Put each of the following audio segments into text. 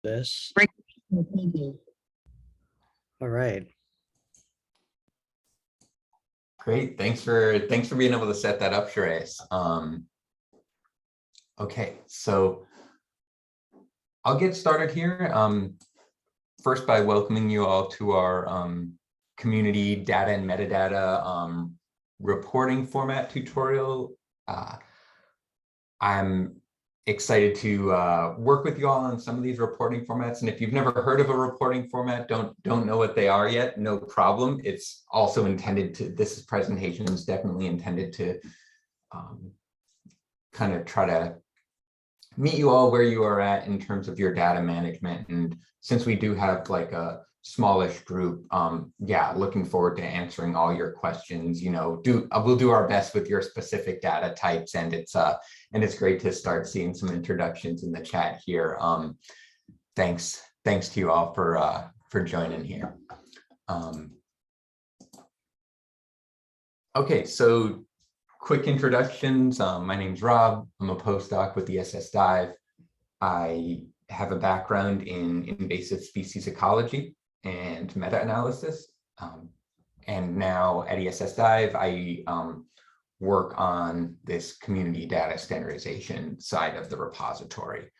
this. All right. Great. Thanks for being able to set that up, Shreyas. Okay, so I'll get started here. First by welcoming you all to our community data and metadata reporting format tutorial. I'm excited to work with you all on some of these reporting formats. And if you've never heard of a reporting format, don't know what they are yet, no problem. It's also intended to, this presentation is definitely intended to kind of try to meet you all where you are at in terms of your data management. And since we do have like a smallish group, yeah, looking forward to answering all your questions. You know, we'll do our best with your specific data types, and it's great to start seeing some introductions in the chat here. Thanks to you all for joining here. Okay, so quick introductions. My name's Rob. I'm a postdoc with the ESS-DIVE. I have a background in invasive species ecology and meta-analysis. And now at ESS-DIVE, I work on this community data standardization side of the repository.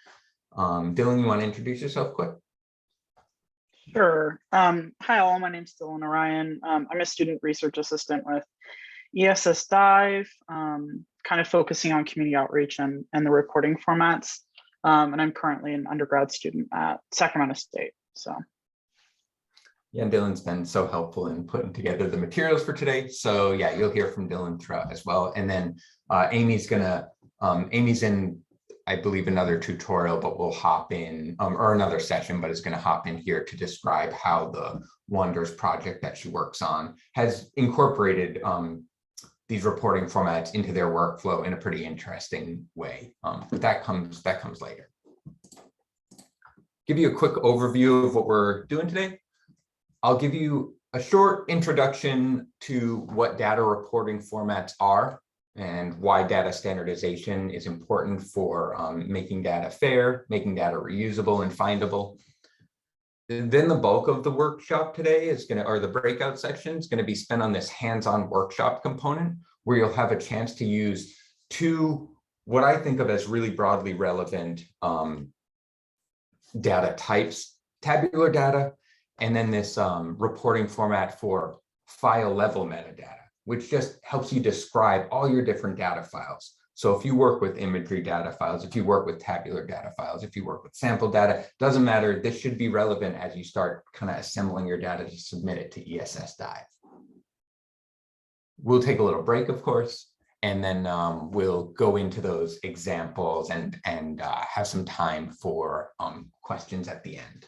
Dylan, you want to introduce yourself quick? Sure. Hi all, my name's Dylan Orion. I'm a student research assistant with ESS-DIVE, kind of focusing on community outreach and the reporting formats. And I'm currently an undergrad student at Sacramento State. So. Yeah, Dylan's been so helpful in putting together the materials for today. So yeah, you'll hear from Dylan throughout as well. And then Amy's in, I believe, another tutorial, but we'll hop in, or another session, but is going to hop in here to describe how the Wonders project that she works on has incorporated these reporting formats into their workflow in a pretty interesting way. But that comes later. Give you a quick overview of what we're doing today. I'll give you a short introduction to what data reporting formats are and why data standardization is important for making data fair, making data reusable and findable. Then the bulk of the workshop today is or the breakout section is going to be spent on this hands-on workshop component, where you'll have a chance to use two, what I think of as really broadly relevant data types, tabular data, and then this reporting format for file level metadata, which just helps you describe all your different data files. So if you work with imagery data files, if you work with tabular data files, if you work with sample data, doesn't matter. This should be relevant as you start kind of assembling your data to submit it to ESS-DIVE. We'll take a little break, of course, and then we'll go into those examples and have some time for questions at the end.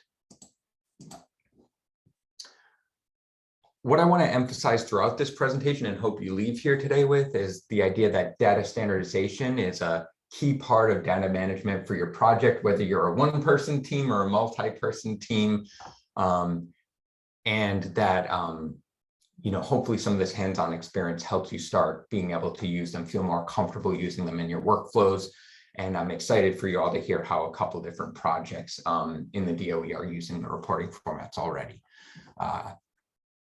What I want to emphasize throughout this presentation and hope you leave here today with is the idea that data standardization is a key part of data management for your project, whether you're a one-person team or a multi-person team, and that you know, hopefully some of this hands-on experience helps you start being able to use them, feel more comfortable using them in your workflows. And I'm excited for you all to hear how a couple different projects in the DOE are using the reporting formats already.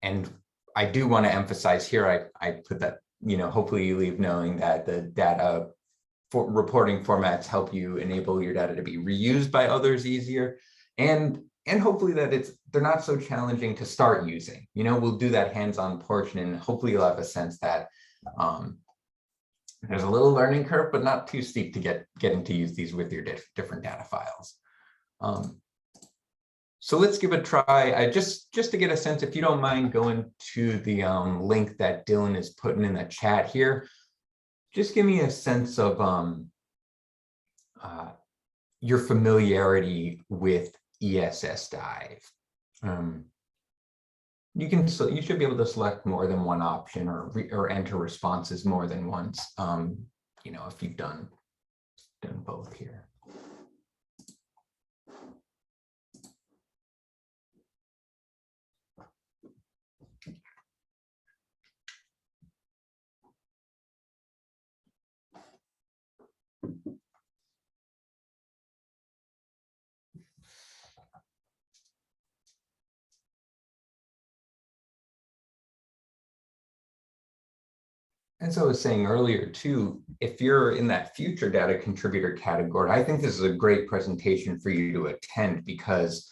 And I do want to emphasize here, I put that, you know, hopefully you leave knowing that the data reporting formats help you enable your data to be reused by others easier, and hopefully that they're not so challenging to start using. You know, we'll do that hands-on portion, and hopefully you'll have a sense that there's a little learning curve, but not too steep to getting to use these with your different data files. So let's give it a try. Just to get a sense, if you don't mind going to the link that Dylan is putting in the chat here, just give me a sense of your familiarity with ESS-DIVE. You should be able to select more than one option or enter responses more than once. You know, if you've done both here. as I was saying earlier too, if you're in that future data contributor category, I think this is a great presentation for you to attend, because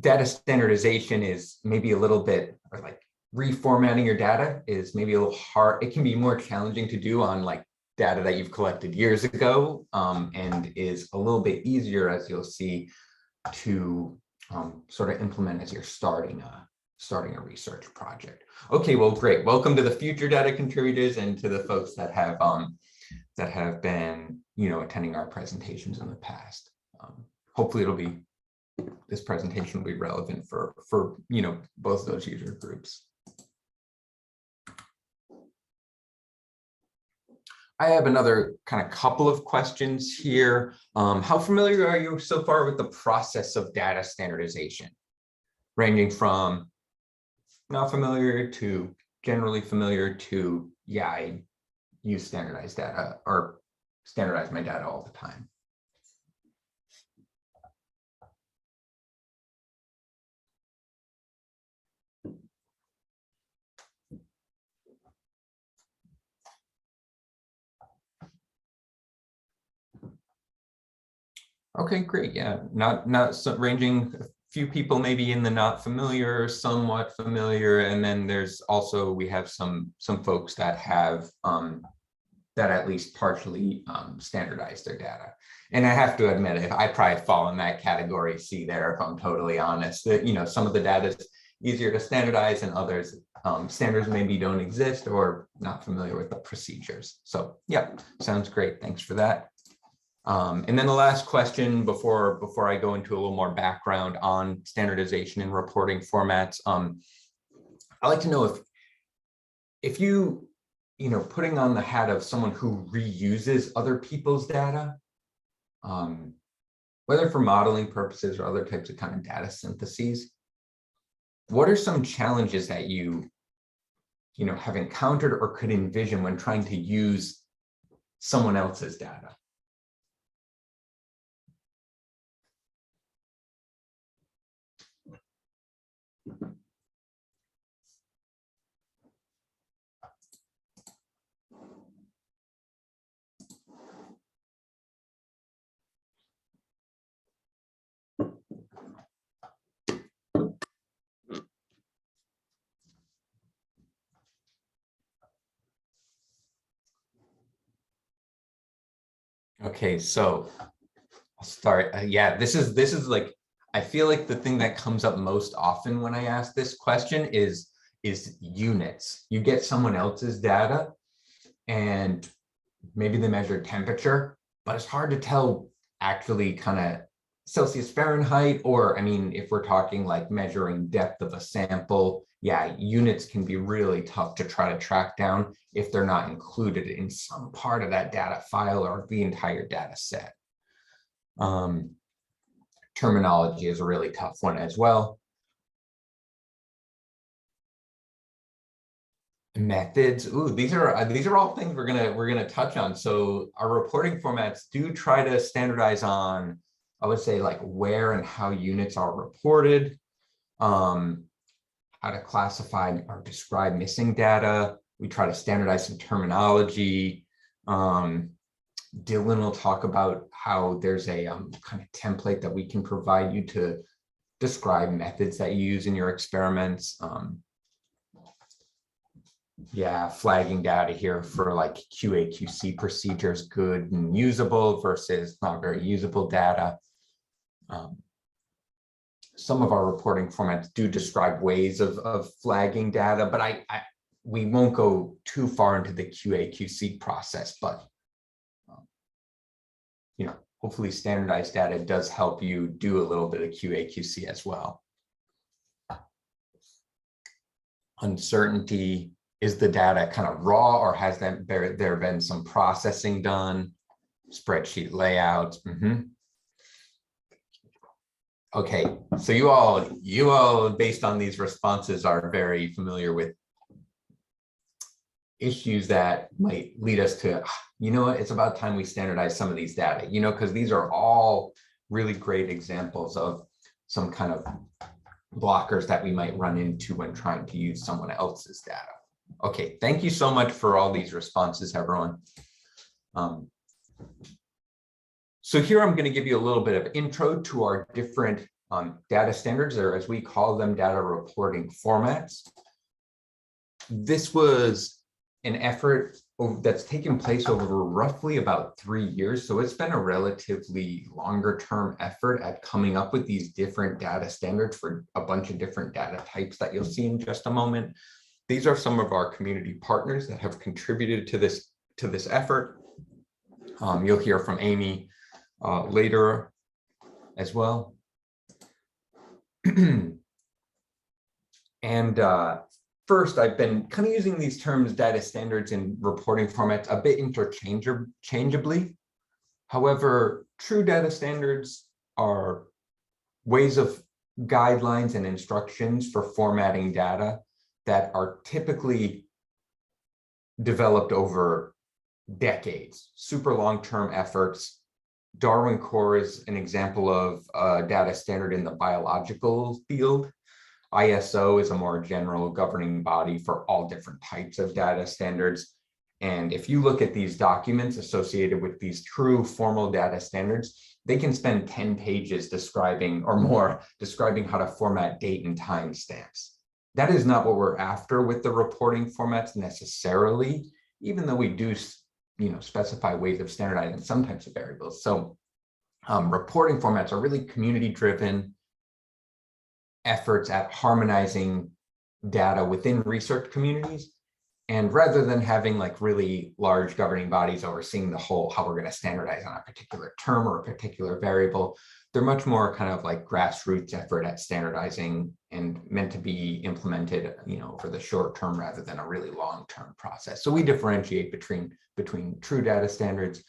data standardization is maybe a little bit, or like reformatting your data is maybe a little hard. It can be more challenging to do on like data that you've collected years ago, and is a little bit easier, as you'll see, to sort of implement as you're starting a research project. Okay, well, great. Welcome to the future data contributors and to the folks that have been, attending our presentations in the past. Hopefully this presentation will be relevant for both those user groups. I have another kind of couple of questions here. How familiar are you so far with the process of data standardization? Ranging from not familiar to generally familiar to, yeah, I use standardized data or standardize my data all the time. Okay, great. Yeah, not so ranging. A few people maybe in the not familiar, somewhat familiar, and then there's also, we have some folks that have that at least partially standardize their data. And I have to admit, if I probably fall in that category C there, if I'm totally honest, that some of the data is easier to standardize, and others standards maybe don't exist or not familiar with the procedures. So yeah, sounds great. Thanks for that. And then the last question before I go into a little more background on standardization and reporting formats, I'd like to know if you, putting on the hat of someone who reuses other people's data, whether for modeling purposes or other types of kind of data syntheses, what are some challenges that you have encountered or could envision when trying to use someone else's data? Okay, so I'll start. Yeah, this is like, I feel like the thing that comes up most often when I ask this question is units. You get someone else's data and maybe they measure temperature, but it's hard to tell actually kind of Celsius, Fahrenheit, or I mean, if we're talking like measuring depth of a sample, yeah, units can be really tough to try to track down if they're not included in some part of that data file or the entire data set. Terminology is a really tough one as well. Methods, ooh, these are all things we're gonna touch on. So our reporting formats do try to standardize on, I would say, like where and how units are reported, how to classify or describe missing data. We try to standardize some terminology. Dylan will talk about how there's a kind of template that we can provide you to describe methods that you use in your experiments. Yeah, flagging data here for like QA/QC procedures, good and usable versus not very usable data. Some of our reporting formats do describe ways of flagging data, but we won't go too far into the QA/QC process, but hopefully standardized data does help you do a little bit of QA/QC as well. Uncertainty, is the data kind of raw or has there been some processing done? Spreadsheet layouts. Okay, so you all based on these responses are very familiar with issues that might lead us to, what, it's about time we standardize some of these data, because these are all really great examples of some kind of blockers that we might run into when trying to use someone else's data. Okay, thank you so much for all these responses, everyone. So here I'm going to give you a little bit of intro to our different data standards, or as we call them, data reporting formats. This was an effort that's taken place over roughly about 3 years. So it's been a relatively longer term effort at coming up with these different data standards for a bunch of different data types that you'll see in just a moment. These are some of our community partners that have contributed to this effort. You'll hear from Amy later as well. And first, I've been kind of using these terms, data standards and reporting formats, a bit interchangeably. However, true data standards are ways of guidelines and instructions for formatting data that are typically developed over decades, super long-term efforts. Darwin Core is an example of a data standard in the biological field. ISO is a more general governing body for all different types of data standards. And if you look at these documents associated with these true formal data standards, they can spend 10 pages describing or more describing how to format date and time stamps. That is not what we're after with the reporting formats necessarily, even though we do specify ways of standardizing some types of variables. So reporting formats are really community-driven efforts at harmonizing data within research communities. And rather than having like really large governing bodies overseeing the whole, how we're going to standardize on a particular term or a particular variable, they're much more kind of like grassroots effort at standardizing and meant to be implemented, for the short term rather than a really long-term process. So we differentiate between true data standards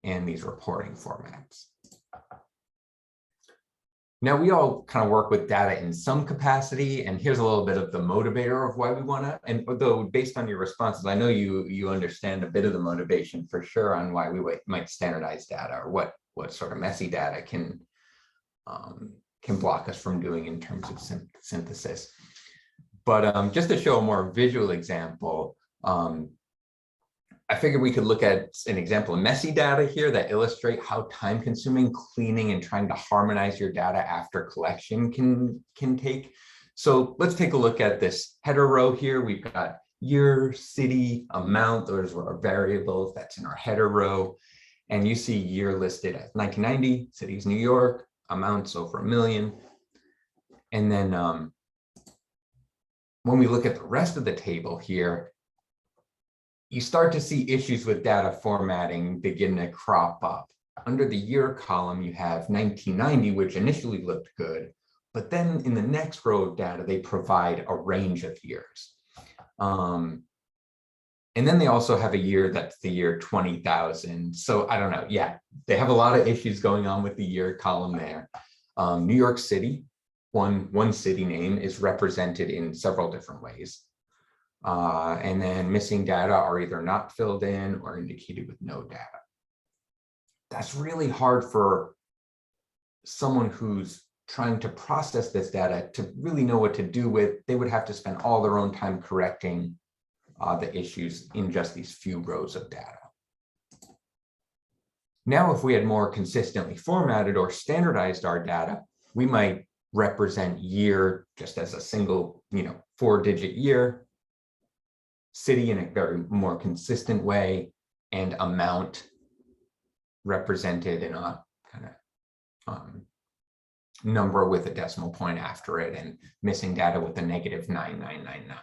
and these reporting formats. Now, we all kind of work with data in some capacity, and here's a little bit of the motivator of why we want to, and although based on your responses, I know you understand a bit of the motivation for sure on why we might standardize data, or what sort of messy data can block us from doing in terms of synthesis. But just to show a more visual example, I figured we could look at an example of messy data here that illustrate how time-consuming cleaning and trying to harmonize your data after collection can take. So let's take a look at this header row here. We've got year, city, amount. Those are our variables that's in our header row. And you see year listed as 1990, city's New York, amounts over 1 million. And then when we look at the rest of the table here, you start to see issues with data formatting begin to crop up. Under the year column, you have 1990, which initially looked good, but then in the next row of data, they provide a range of years. And then they also have a year that's the year 20,000. So I don't know, yeah, they have a lot of issues going on with the year column there. New York City, one city name is represented in several different ways. And then missing data are either not filled in or indicated with no data. That's really hard for someone who's trying to process this data to really know what to do with. They would have to spend all their own time correcting the issues in just these few rows of data. Now, if we had more consistently formatted or standardized our data, we might represent year just as a single, 4-digit year, city in a very more consistent way, and amount represented in a kind of number with a decimal point after it, and missing data with a -9999.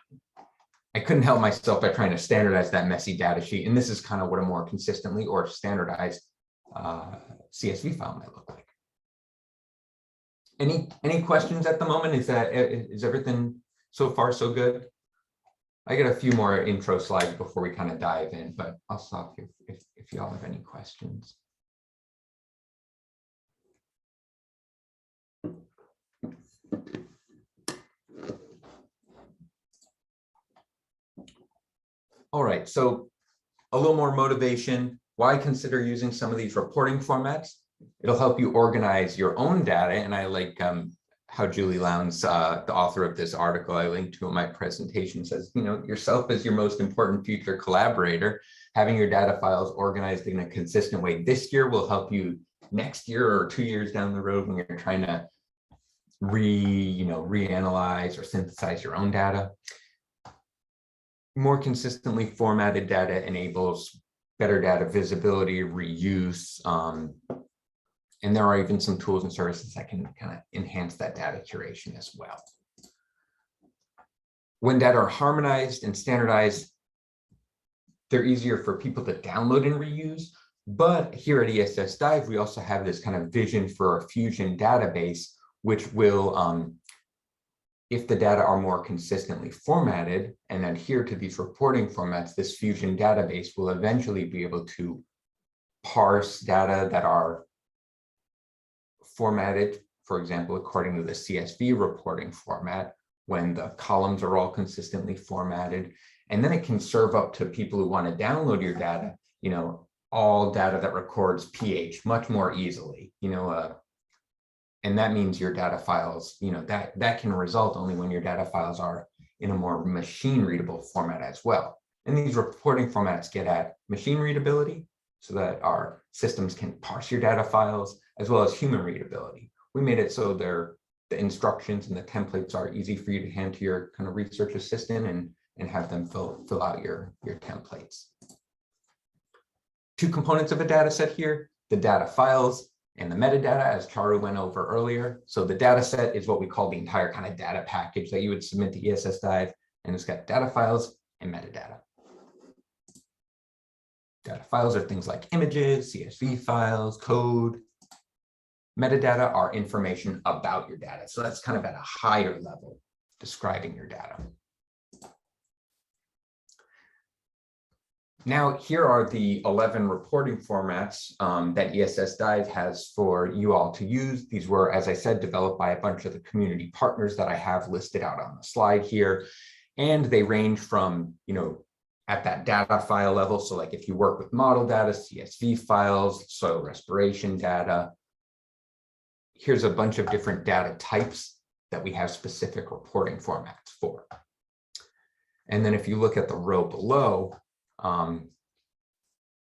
I couldn't help myself by trying to standardize that messy data sheet, and this is kind of what a more consistently or standardized CSV file might look like. Any questions at the moment? Is everything so far so good? I got a few more intro slides before we kind of dive in, but I'll stop here if y'all have any questions. All right, so a little more motivation. Why consider using some of these reporting formats? It'll help you organize your own data, and I like how Julie Lowndes, the author of this article I linked to in my presentation, says, yourself as your most important future collaborator, having your data files organized in a consistent way this year will help you next year or 2 years down the road when you're trying to reanalyze or synthesize your own data. More consistently formatted data enables better data visibility, reuse, and there are even some tools and services that can kind of enhance that data curation as well. When data are harmonized and standardized, they're easier for people to download and reuse. But here at ESS-DIVE, we also have this kind of vision for a Fusion database, which will, if the data are more consistently formatted and adhere to these reporting formats, this Fusion database will eventually be able to parse data that are formatted, for example, according to the CSV reporting format, when the columns are all consistently formatted. And then it can serve up to people who want to download your data, all data that records pH much more easily, and that means your data files, that can result only when your data files are in a more machine readable format as well. And these reporting formats get at machine readability so that our systems can parse your data files, as well as human readability. We made it so the instructions and the templates are easy for you to hand to your kind of research assistant and have them fill out your templates. Two components of a data set here, the data files and the metadata, as Charu went over earlier. So the data set is what we call the entire kind of data package that you would submit to ESS-DIVE, and it's got data files and metadata. Data files are things like images, CSV files, code. Metadata are information about your data. So that's kind of at a higher level, describing your data. Now, here are the 11 reporting formats that ESS-DIVE has for you all to use. These were, as I said, developed by a bunch of the community partners that I have listed out on the slide here. And they range from, at that data file level. So like if you work with model data, CSV files, soil respiration data. Here's a bunch of different data types that we have specific reporting formats for. And then if you look at the row below,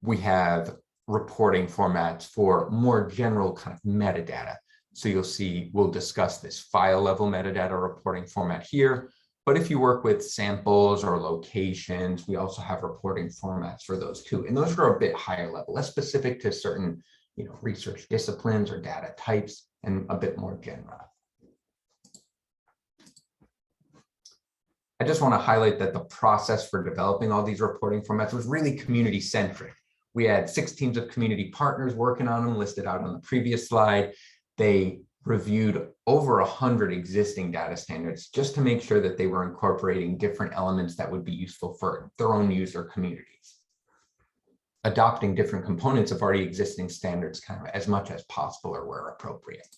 we have reporting formats for more general kind of metadata. So you'll see, we'll discuss this file level metadata reporting format here. But if you work with samples or locations, we also have reporting formats for those too. And those are a bit higher level, less specific to certain research disciplines or data types, and a bit more general. I just want to highlight that the process for developing all these reporting formats was really community centric. We had 6 teams of community partners working on them, listed out on the previous slide. They reviewed over 100 existing data standards just to make sure that they were incorporating different elements that would be useful for their own user communities. Adopting different components of already existing standards kind of as much as possible or where appropriate.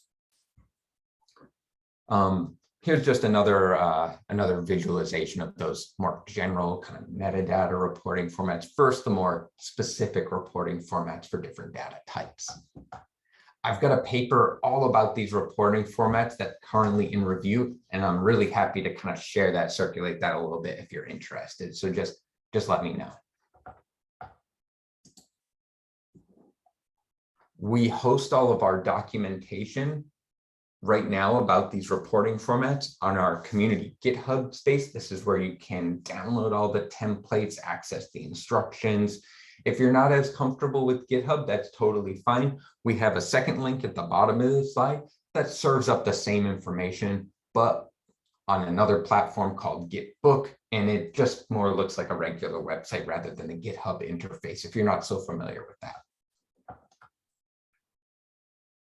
Here's just another visualization of those more general kind of metadata reporting formats. First, the more specific reporting formats for different data types. I've got a paper all about these reporting formats that's currently in review, and I'm really happy to kind of share that, circulate that a little bit if you're interested. So just let me know. We host all of our documentation right now about these reporting formats on our community GitHub space. This is where you can download all the templates, access the instructions. If you're not as comfortable with GitHub, that's totally fine. We have a second link at the bottom of the slide that serves up the same information, but on another platform called Gitbook, and it just more looks like a regular website rather than a GitHub interface, if you're not so familiar with that.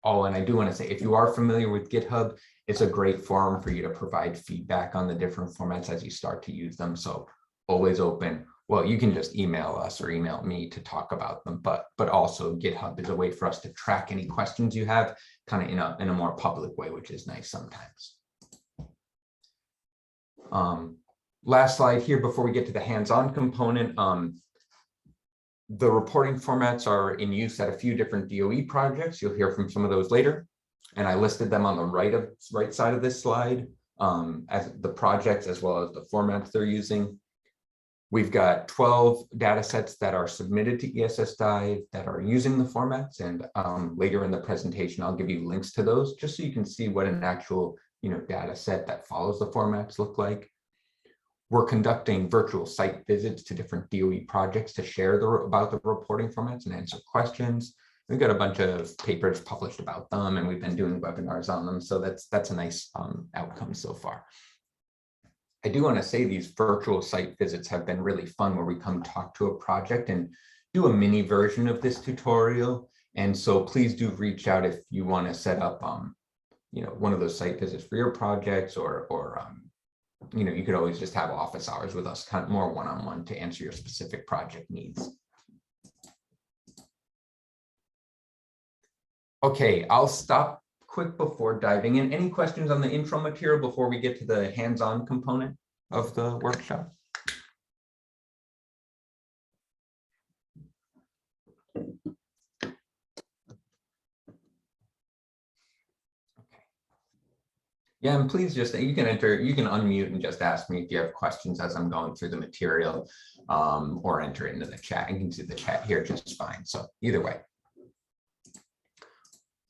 Oh, and I do want to say, if you are familiar with GitHub, it's a great forum for you to provide feedback on the different formats as you start to use them. So always open. Well, you can just email us or email me to talk about them, but also GitHub is a way for us to track any questions you have kind of in a more public way, which is nice sometimes. Last slide here before we get to the hands-on component. The reporting formats are in use at a few different DOE projects. You'll hear from some of those later. And I listed them on the right side of this slide as the projects as well as the formats they're using. We've got 12 data sets that are submitted to ESS-DIVE that are using the formats, and later in the presentation, I'll give you links to those just so you can see what an actual data set that follows the formats look like. We're conducting virtual site visits to different DOE projects to share about the reporting formats and answer questions. We've got a bunch of papers published about them, and we've been doing webinars on them, so that's a nice outcome so far. I do want to say these virtual site visits have been really fun, where we come talk to a project and do a mini version of this tutorial. And so please do reach out if you want to set up, one of those site visits for your projects, or you could always just have office hours with us, kind of more one-on-one to answer your specific project needs. Okay, I'll stop quick before diving in. Any questions on the intro material before we get to the hands-on component of the workshop? Okay. Yeah, and please just, you can unmute and just ask me if you have questions as I'm going through the material, or enter into the chat. You can see the chat here just fine. So either way.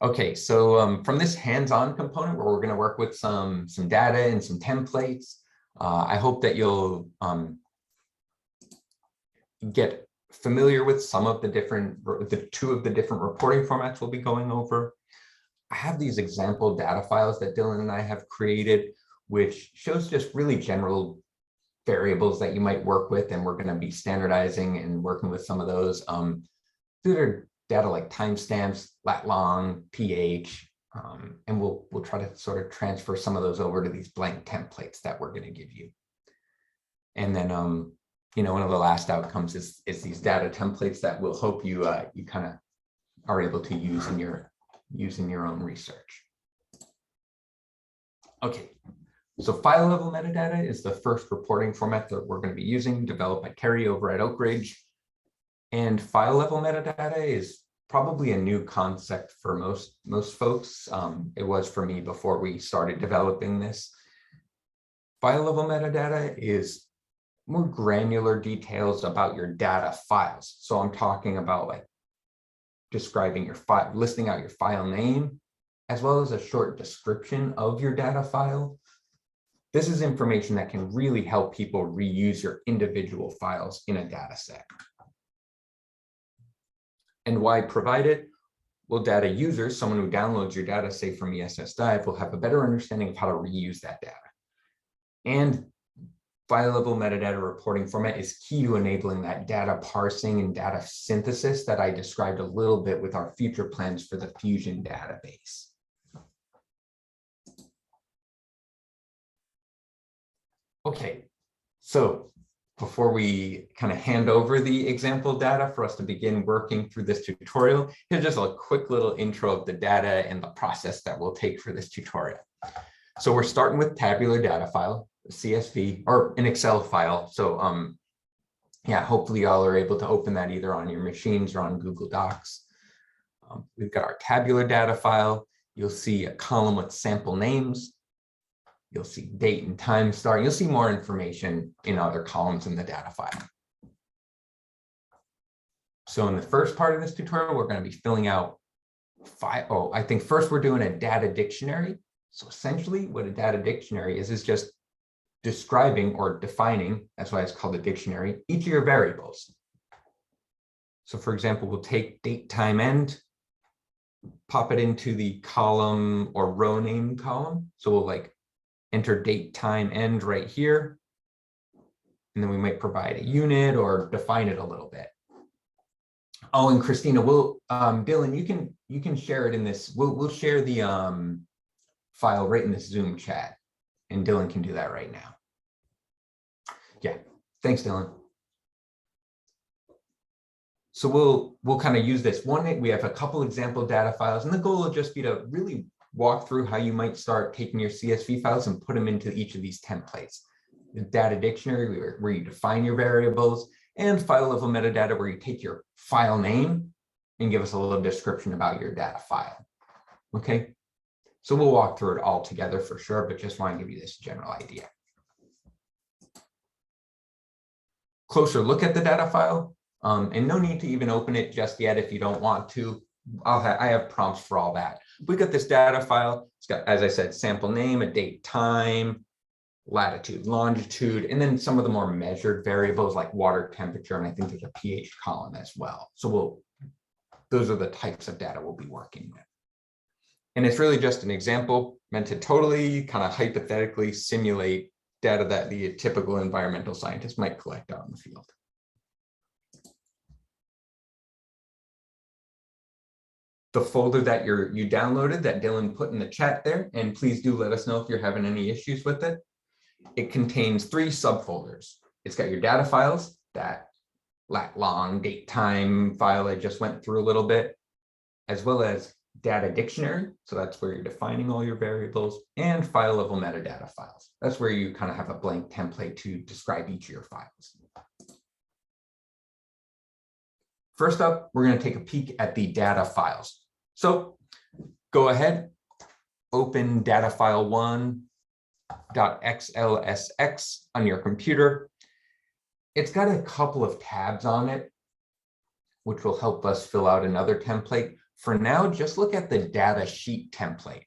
Okay, so from this hands-on component where we're going to work with some data and some templates, I hope that you'll get familiar with some of the two of the different reporting formats we'll be going over. I have these example data files that Dylan and I have created, which shows just really general variables that you might work with, and we're going to be standardizing and working with some of those. These are data like timestamps, lat long, pH, and we'll try to sort of transfer some of those over to these blank templates that we're going to give you. And then, one of the last outcomes is these data templates that we'll hope you kind of are able to use in your own research. Okay, so file level metadata is the first reporting format that we're going to be using, developed by Kerry over at Oak Ridge. And file level metadata is probably a new concept for most folks. It was for me before we started developing this. File level metadata is more granular details about your data files. So I'm talking about like describing your file, listing out your file name, as well as a short description of your data file. This is information that can really help people reuse your individual files in a data set. And why provide it? Well, data users, someone who downloads your data, say from ESS-DIVE, will have a better understanding of how to reuse that data. And file level metadata reporting format is key to enabling that data parsing and data synthesis that I described a little bit with our future plans for the Fusion database. Okay, so before we kind of hand over the example data for us to begin working through this tutorial, here's just a quick little intro of the data and the process that we'll take for this tutorial. So we're starting with tabular data file, a CSV, or an Excel file. So yeah, hopefully y'all are able to open that either on your machines or on Google Docs. We've got our tabular data file. You'll see a column with sample names. You'll see date and time starting. You'll see more information in other columns in the data file. So in the first part of this tutorial, we're going to be filling out I think first we're doing a data dictionary. So essentially what a data dictionary is just describing or defining, that's why it's called a dictionary, each of your variables. So for example, we'll take date, time, end, pop it into the column or row name column. So we'll like enter date, time, end right here. And then we might provide a unit or define it a little bit. Oh, and Christina, Dylan, you can share it in this. We'll share the file right in this Zoom chat, and Dylan can do that right now. Yeah, thanks, Dylan. So we'll kind of use this one. We have a couple example data files, and the goal will just be to really walk through how you might start taking your CSV files and put them into each of these templates. The data dictionary, where you define your variables, and file level metadata, where you take your file name and give us a little description about your data file. Okay, So we'll walk through it all together for sure, but just want to give you this general idea. Closer look at the data file, and no need to even open it just yet if you don't want to. I have prompts for all that. We got this data file. It's got, as I said, sample name, a date, time, latitude, longitude, and then some of the more measured variables like water temperature, and I think there's a pH column as well. So those are the types of data we'll be working with. And it's really just an example meant to totally kind of hypothetically simulate data that the typical environmental scientist might collect out in the field. The folder that you downloaded that Dylan put in the chat there, and please do let us know if you're having any issues with it. It contains 3 subfolders. It's got your data files, that lat long date time file I just went through a little bit, as well as data dictionary. So that's where you're defining all your variables, and file level metadata files. That's where you kind of have a blank template to describe each of your files. First up, we're going to take a peek at the data files. So go ahead, open data file 1.xlsx on your computer. It's got a couple of tabs on it, which will help us fill out another template. For now, just look at the data sheet template.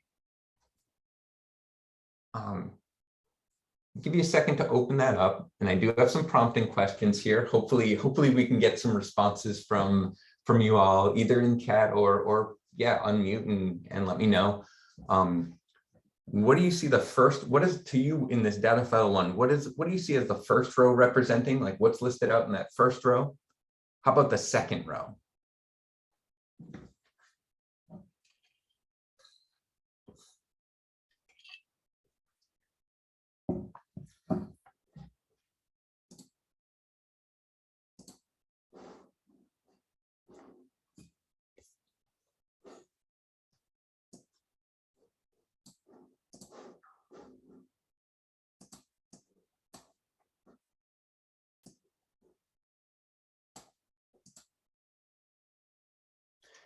Give you a second to open that up, and I do have some prompting questions here. Hopefully we can get some responses from you all, either in chat or yeah, unmute and let me know. What do you see what is to you in this data file 1? What do you see as the first row representing? Like what's listed out in that first row? How about the second row?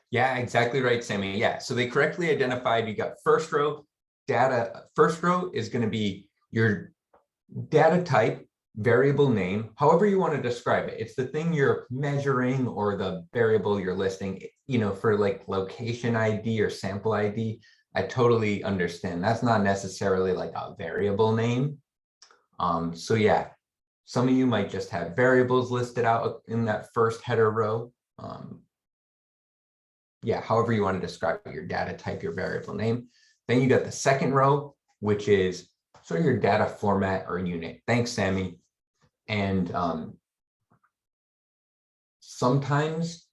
Yeah, exactly right, Sammy. Yeah, so they correctly identified, you got first row data. First row is going to be your data type, variable name, however you want to describe it. It's the thing you're measuring or the variable you're listing, you know, for like location ID or sample ID. I totally understand. That's not necessarily like a variable name. So yeah, some of you might just have variables listed out in that first header row. Yeah, however you want to describe your data type, your variable name. Then you got the second row, which is sort of your data format or unit. Thanks, Sammy. And sometimes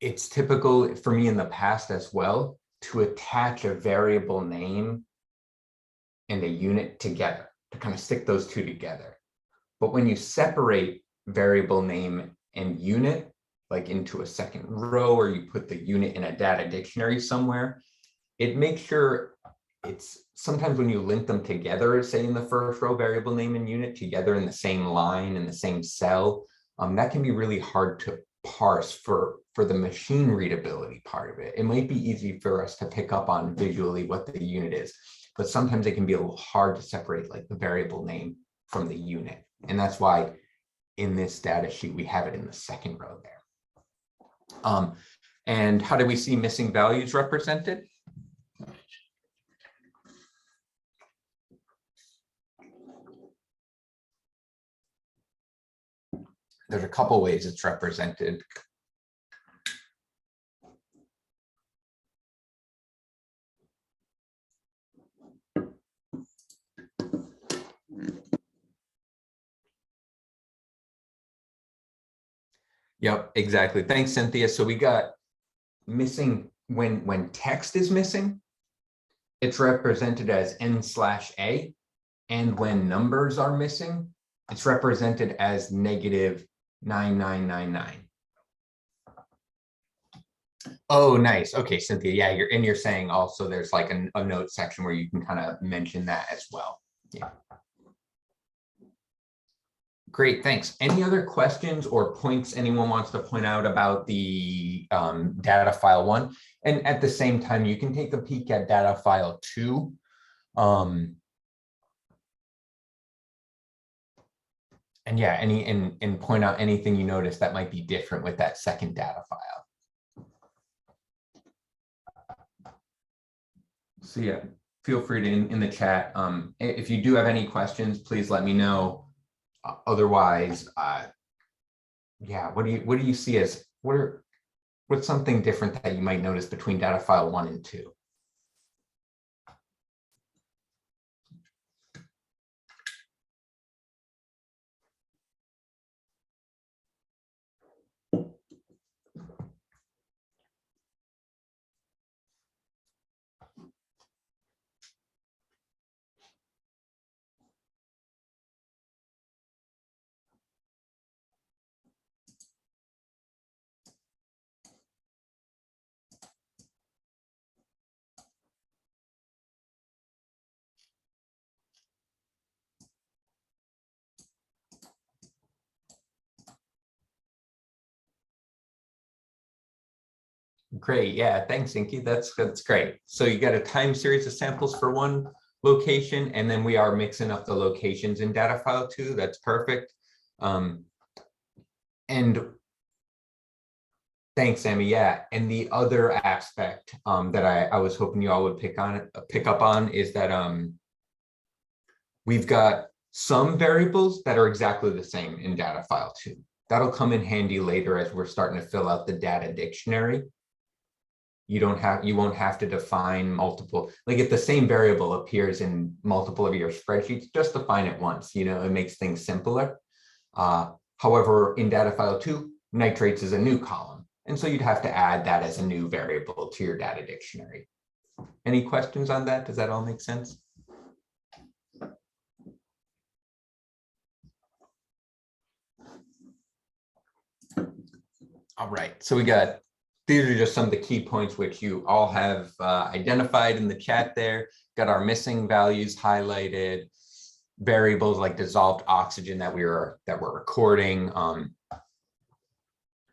it's typical for me in the past as well to attach a variable name and a unit together, to kind of stick those two together. But when you separate variable name and unit, like into a second row, or you put the unit in a data dictionary somewhere, it makes sure it's sometimes when you link them together, say in the first row, variable name and unit together in the same line, in the same cell, that can be really hard to parse for the machine readability part of it. It might be easy for us to pick up on visually what the unit is, but sometimes it can be a little hard to separate like the variable name from the unit. And that's why in this data sheet, we have it in the second row there. And how do we see missing values represented? There's a couple ways it's represented. Yep, exactly. Thanks, Cynthia. So we got missing when text is missing, it's represented as n/a, and when numbers are missing, it's represented as -9999. Oh, nice. Okay, Cynthia. Yeah, you're saying also there's like a note section where you can kind of mention that as well. Yeah. Great, thanks. Any other questions or points anyone wants to point out about the data file 1? And at the same time, you can take a peek at data file 2. And yeah, and point out anything you notice that might be different with that second data file. So yeah, feel free to in the chat. If you do have any questions, please let me know. Otherwise, yeah, what do you see as what's something different that you might notice between data file 1 and 2? Great, yeah, thanks, Inky. That's great. So you got a time series of samples for one location, and then we are mixing up the locations in data file 2. That's perfect. And thanks, Sammy. Yeah, and the other aspect that I was hoping you all would pick up on is that we've got some variables that are exactly the same in data file 2. That'll come in handy later as we're starting to fill out the data dictionary. You won't have to define multiple, like if the same variable appears in multiple of your spreadsheets, just define it once, it makes things simpler. However, in data file 2, nitrates is a new column. And so you'd have to add that as a new variable to your data dictionary. Any questions on that? Does that all make sense? All right, so these are just some of the key points which you all have identified in the chat there. Got our missing values highlighted, variables like dissolved oxygen that we're recording.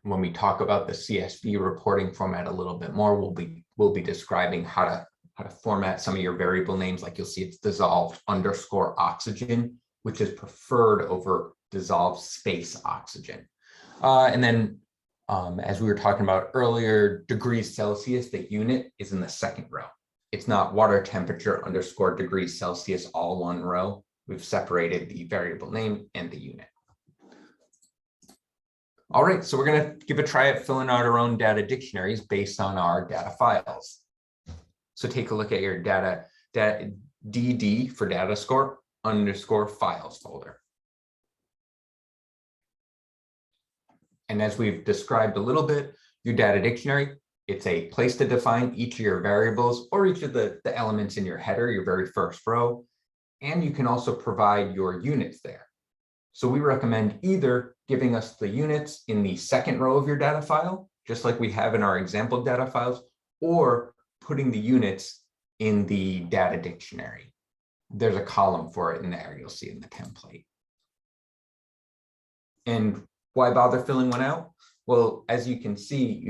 When we talk about the CSV reporting format a little bit more, we'll be describing how to format some of your variable names. Like you'll see it's dissolved _ oxygen, which is preferred over dissolved space oxygen. And then as we were talking about earlier, degrees Celsius, the unit is in the second row. It's not water temperature _ degrees Celsius, all one row. We've separated the variable name and the unit. All right, so we're going to give a try at filling out our own data dictionaries based on our data files. So take a look at your data DD for data score _ files folder. And as we've described a little bit, your data dictionary, it's a place to define each of your variables or each of the elements in your header, your very first row. And you can also provide your units there. So we recommend either giving us the units in the second row of your data file, just like we have in our example data files, or putting the units in the data dictionary. There's a column for it in there, you'll see in the template. And why bother filling one out? Well, as you can see,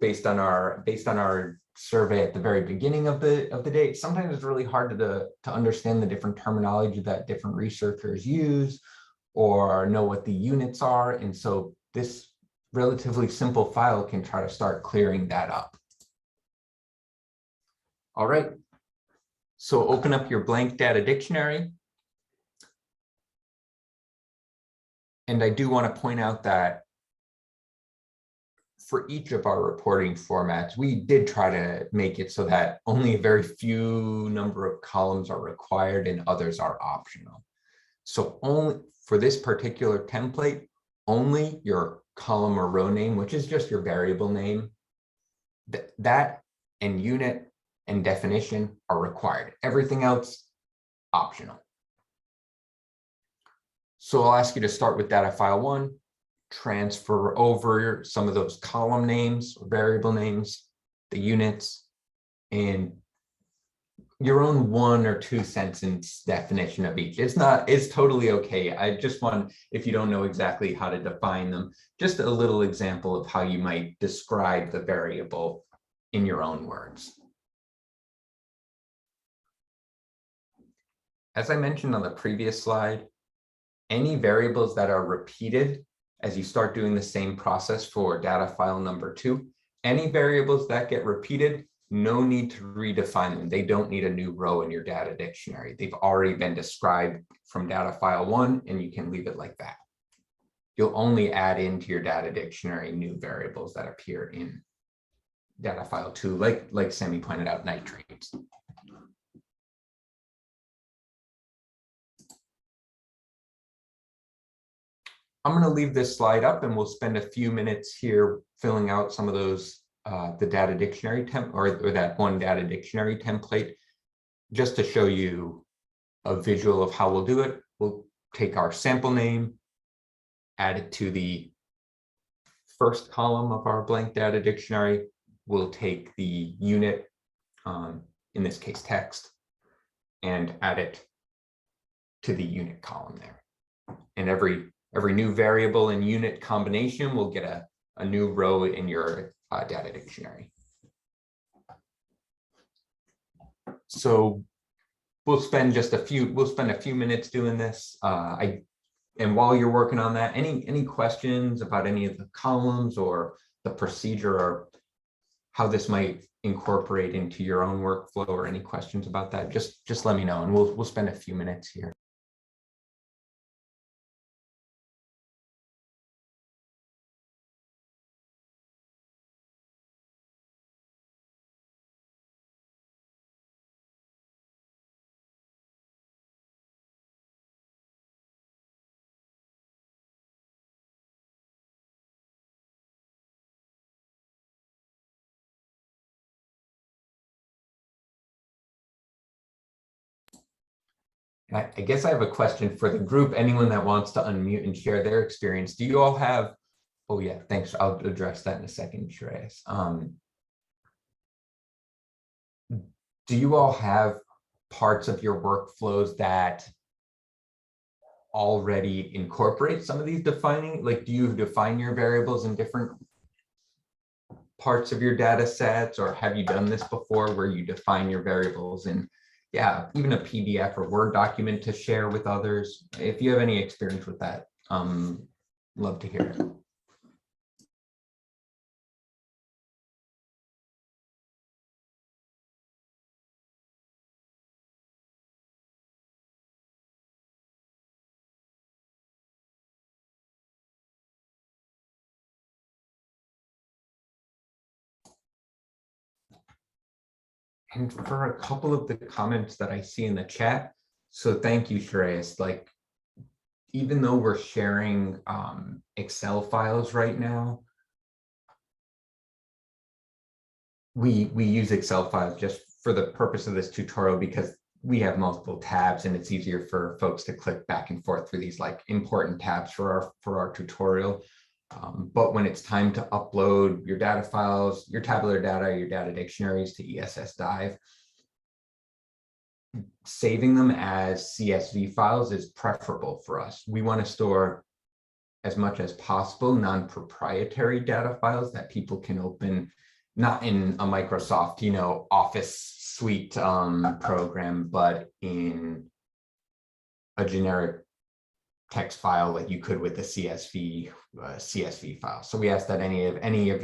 based on our survey at the very beginning of the day, sometimes it's really hard to understand the different terminology that different researchers use or know what the units are. And so this relatively simple file can try to start clearing that up. All right, so open up your blank data dictionary. And I do want to point out that for each of our reporting formats, we did try to make it so that only a very few number of columns are required and others are optional. So only for this particular template, only your column or row name, which is just your variable name, that and unit and definition are required. Everything else, optional. So I'll ask you to start with data file 1, transfer over some of those column names, variable names, the units, and your own 1 or 2 sentence definition of each. It's totally okay. I just want, if you don't know exactly how to define them, just a little example of how you might describe the variable in your own words. As I mentioned on the previous slide, any variables that are repeated as you start doing the same process for data file number 2, any variables that get repeated, no need to redefine them. They don't need a new row in your data dictionary. They've already been described from data file 1, and you can leave it like that. You'll only add into your data dictionary new variables that appear in data file 2, like Sammy pointed out, nitrates. I'm going to leave this slide up, and we'll spend a few minutes here filling out some of those, the data dictionary or that one data dictionary template, just to show you a visual of how we'll do it. We'll take our sample name, add it to the first column of our blank data dictionary. We'll take the unit, in this case text, and add it to the unit column there. And every new variable and unit combination will get a new row in your data dictionary. So we'll spend a few minutes doing this. And while you're working on that, any questions about any of the columns or the procedure or how this might incorporate into your own workflow, or any questions about that, just let me know, and we'll spend a few minutes here. I guess I have a question for the group. Anyone that wants to unmute and share their experience. Do you all have, oh yeah, thanks. I'll address that in a second, Shreyas. Do you all have parts of your workflows that already incorporate some of these defining? Like, do you define your variables in different parts of your data sets, or have you done this before where you define your variables in, yeah, even a PDF or Word document to share with others? If you have any experience with that, love to hear it. And for a couple of the comments that I see in the chat, so thank you, Shreyas. Like, even though we're sharing Excel files right now, we use Excel files just for the purpose of this tutorial because we have multiple tabs and it's easier for folks to click back and forth through these like important tabs for our tutorial. But when it's time to upload your data files, your tabular data, your data dictionaries to ESS-DIVE, saving them as CSV files is preferable for us. We want to store as much as possible non-proprietary data files that people can open, not in a Microsoft, Office suite program, but in a generic text file like you could with the CSV file. So we ask that any of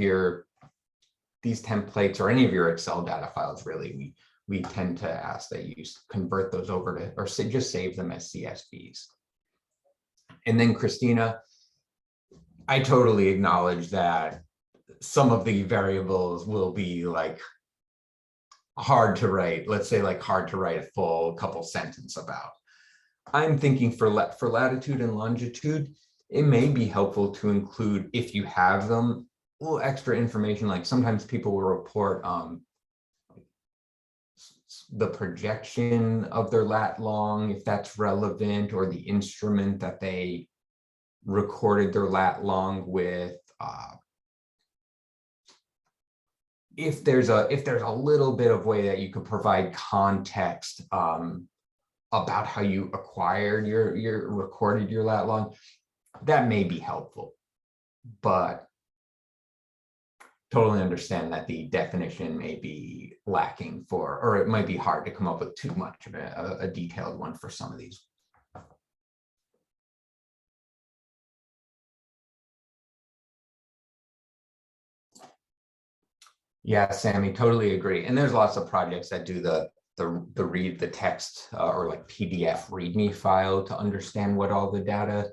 these templates or any of your Excel data files, really, we tend to ask that you convert those over to, or just save them as CSVs. And then Christina, I totally acknowledge that some of the variables will be like hard to write, let's say like hard to write a full couple sentence about. I'm thinking for latitude and longitude, it may be helpful to include, if you have them, a little extra information. Like sometimes people will report the projection of their lat long, if that's relevant, or the instrument that they recorded their lat long with. If there's a little bit of way that you could provide context about how you acquired recorded your lat long, that may be helpful. But totally understand that the definition may be lacking for, or it might be hard to come up with too much of a detailed one for some of these. Yeah, Sammy, totally agree. And there's lots of projects that do the read the text or like PDF README file to understand what all the data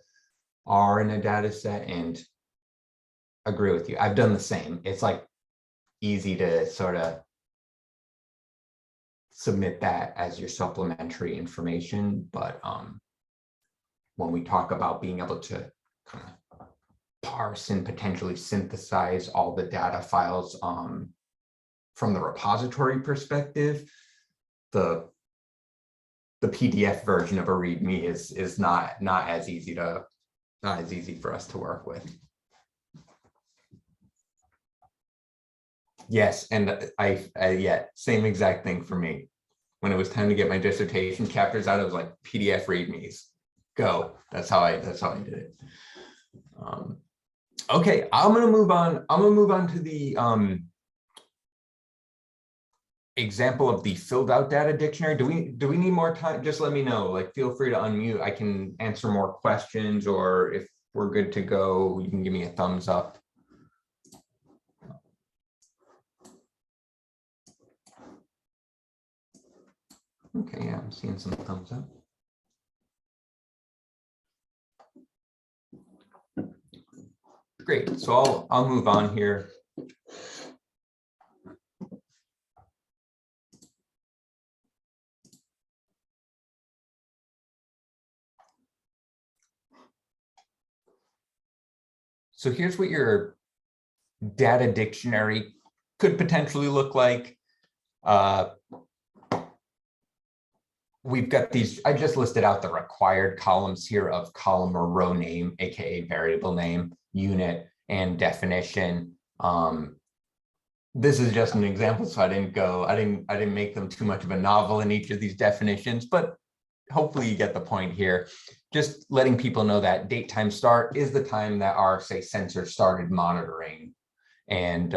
are in a data set, and agree with you. I've done the same. It's like easy to sort of submit that as your supplementary information, but when we talk about being able to kind of parse and potentially synthesize all the data files from the repository perspective, the PDF version of a README is not as easy for us to work with. Yes, and I yeah, same exact thing for me. When it was time to get my dissertation chapters out, it was like PDF READMEs. Go. That's how I did it. Okay, I'm gonna move on. I'm gonna move on to the example of the filled out data dictionary. Do we need more time? Just let me know. Like, feel free to unmute. I can answer more questions, or if we're good to go, you can give me a thumbs up. Okay, yeah, I'm seeing some thumbs up. Great, so I'll move on here. So here's what your data dictionary could potentially look like. We've got these, I just listed out the required columns here of column or row name, aka variable name, unit, and definition. This is just an example, so I didn't make them too much of a novel in each of these definitions, but hopefully you get the point here. Just letting people know that date time start is the time that our, say, sensor started monitoring, and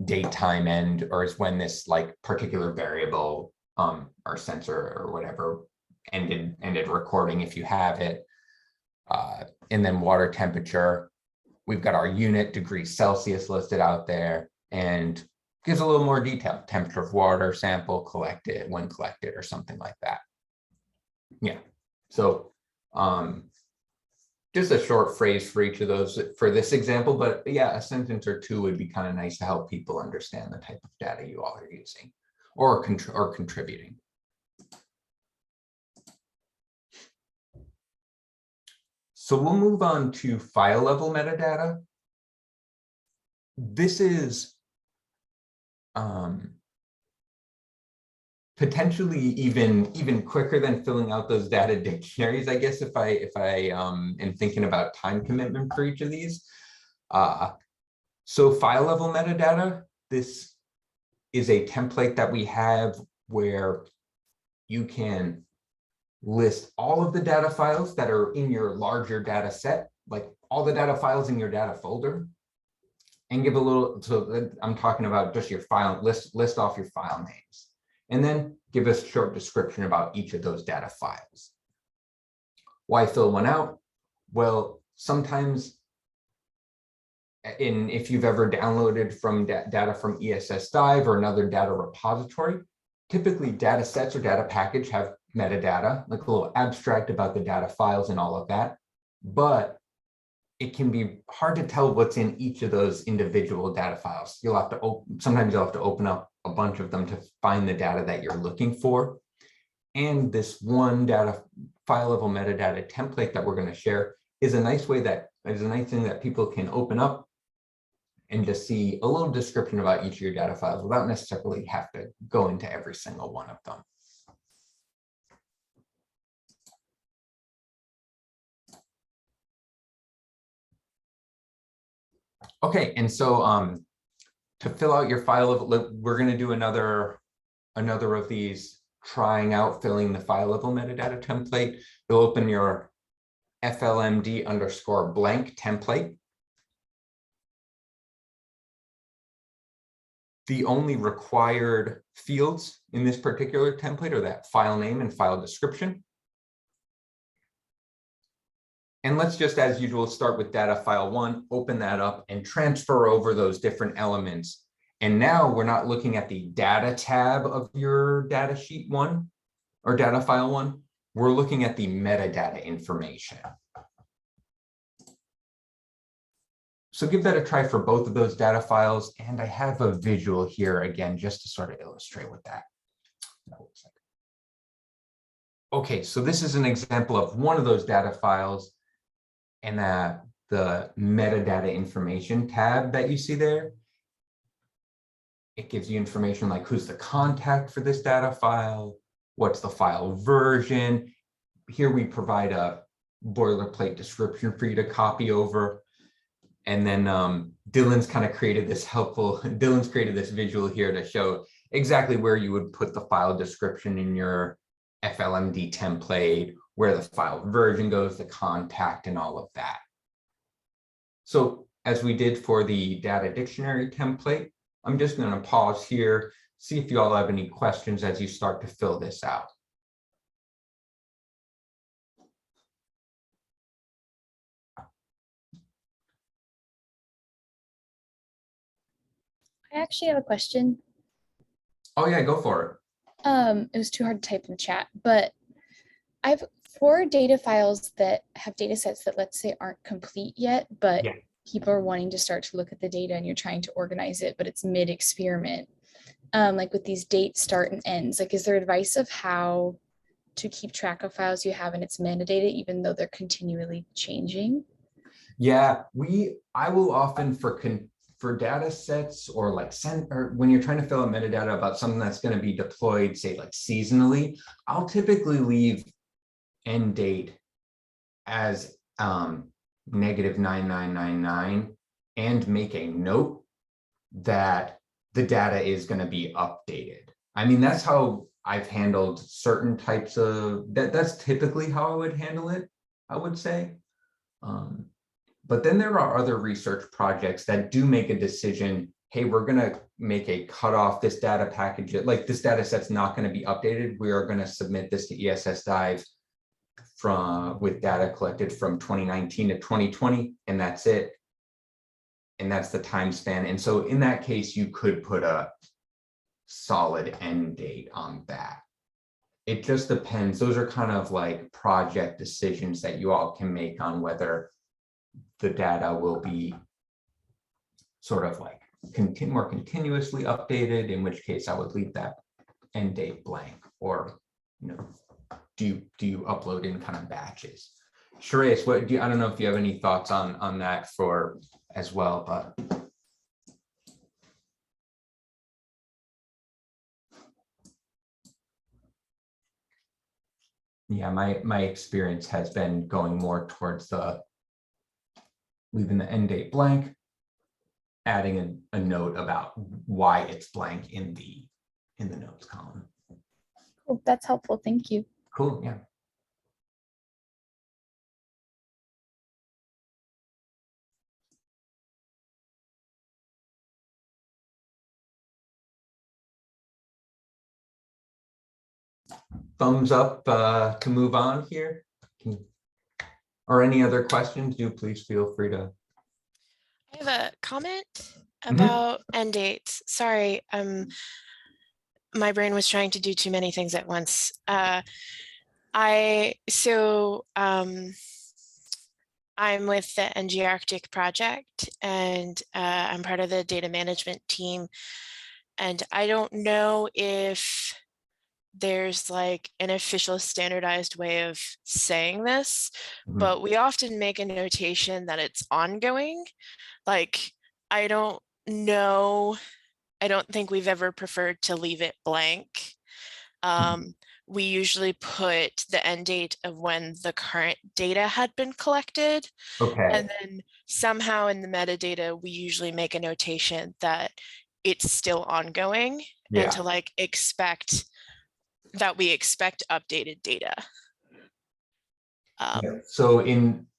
date time end, or is when this like particular variable or sensor or whatever ended recording if you have it. And then water temperature, we've got our unit, degrees Celsius, listed out there, and gives a little more detail, temperature of water, sample, collected, when collected, or something like that. Yeah, so just a short phrase for each of those for this example, but yeah, a sentence or two would be kind of nice to help people understand the type of data you all are using or contributing. So we'll move on to file level metadata. This is potentially even quicker than filling out those data dictionaries, I guess, if I am thinking about time commitment for each of these. So file level metadata, this is a template that we have where you can list all of the data files that are in your larger data set, like all the data files in your data folder, and give a little, so I'm talking about just your file, list off your file names, and then give us a short description about each of those data files. Why fill one out? Well, sometimes, if you've ever downloaded from data from ESS-DIVE or another data repository, typically data sets or data package have metadata, like a little abstract about the data files and all of that, but it can be hard to tell what's in each of those individual data files. You'll have to sometimes you'll have to open up a bunch of them to find the data that you're looking for. And this one data file level metadata template that we're going to share is a nice way that is a nice thing that people can open up and just see a little description about each of your data files without necessarily have to go into every single one of them. Okay, and so to fill out your file level, we're going to do another of these trying out filling the file level metadata template. You'll open your FLMD_blank template. the only required fields in this particular template are that file name and file description. And let's just, as usual, start with data file 1, open that up and transfer over those different elements. And now we're not looking at the data tab of your data sheet 1 or data file 1. We're looking at the metadata information. So give that a try for both of those data files. And I have a visual here again, just to sort of illustrate what that looks like. Okay, so this is an example of one of those data files. And the metadata information tab that you see there, it gives you information like who's the contact for this data file, what's the file version. Here we provide a boilerplate description for you to copy over. And then Dylan's kind of created this Dylan's created this visual here to show exactly where you would put the file description in your FLMD template, where the file version goes, the contact, and all of that. So as we did for the data dictionary template, I'm just going to pause here, see if you all have any questions as you start to fill this out. I actually have a question. Oh yeah, go for it. It was too hard to type in the chat, but I've 4 data files that have data sets that, let's say, aren't complete yet, but Yeah. people are wanting to start to look at the data and you're trying to organize it, but it's mid-experiment. Like with these dates, start and ends, like, is there advice of how to keep track of files you have in its metadata, even though they're continually changing? Yeah, I will often for data sets or like or when you're trying to fill out metadata about something that's going to be deployed, say like seasonally, I'll typically leave end date as -9999 and make a note that the data is going to be updated. I mean, that's how I've handled certain types of that's typically how I would handle it, I would say. But then there are other research projects that do make a decision, hey, we're going to make a cutoff, this data package, like this data set's not going to be updated. We are going to submit this to ESS-DIVE with data collected from 2019 to 2020, and that's it. And that's the time span. And so in that case, you could put a solid end date on that. It just depends. Those are kind of like project decisions that you all can make on whether the data will be sort of like more continuously updated, in which case I would leave that end date blank, or do you upload in kind of batches? Shreyas, I don't know if you have any thoughts on that for as well, but yeah, my experience has been going more towards leaving the end date blank, adding a note about why it's blank in the notes column. Cool, that's helpful. Thank you. Cool, yeah. Thumbs up to move on here. Or any other questions, do please feel free to. I have a comment about end dates. Sorry, my brain was trying to do too many things at once. I'm with the NG Arctic project, and I'm part of the data management team. And I don't know if there's like an official standardized way of saying this, but we often make a notation that it's ongoing. Like, I don't know, I don't think we've ever preferred to leave it blank. We usually put the end date of when the current data had been collected. Okay. And then somehow in the metadata, we usually make a notation that it's still ongoing, and to like expect that we expect updated data. So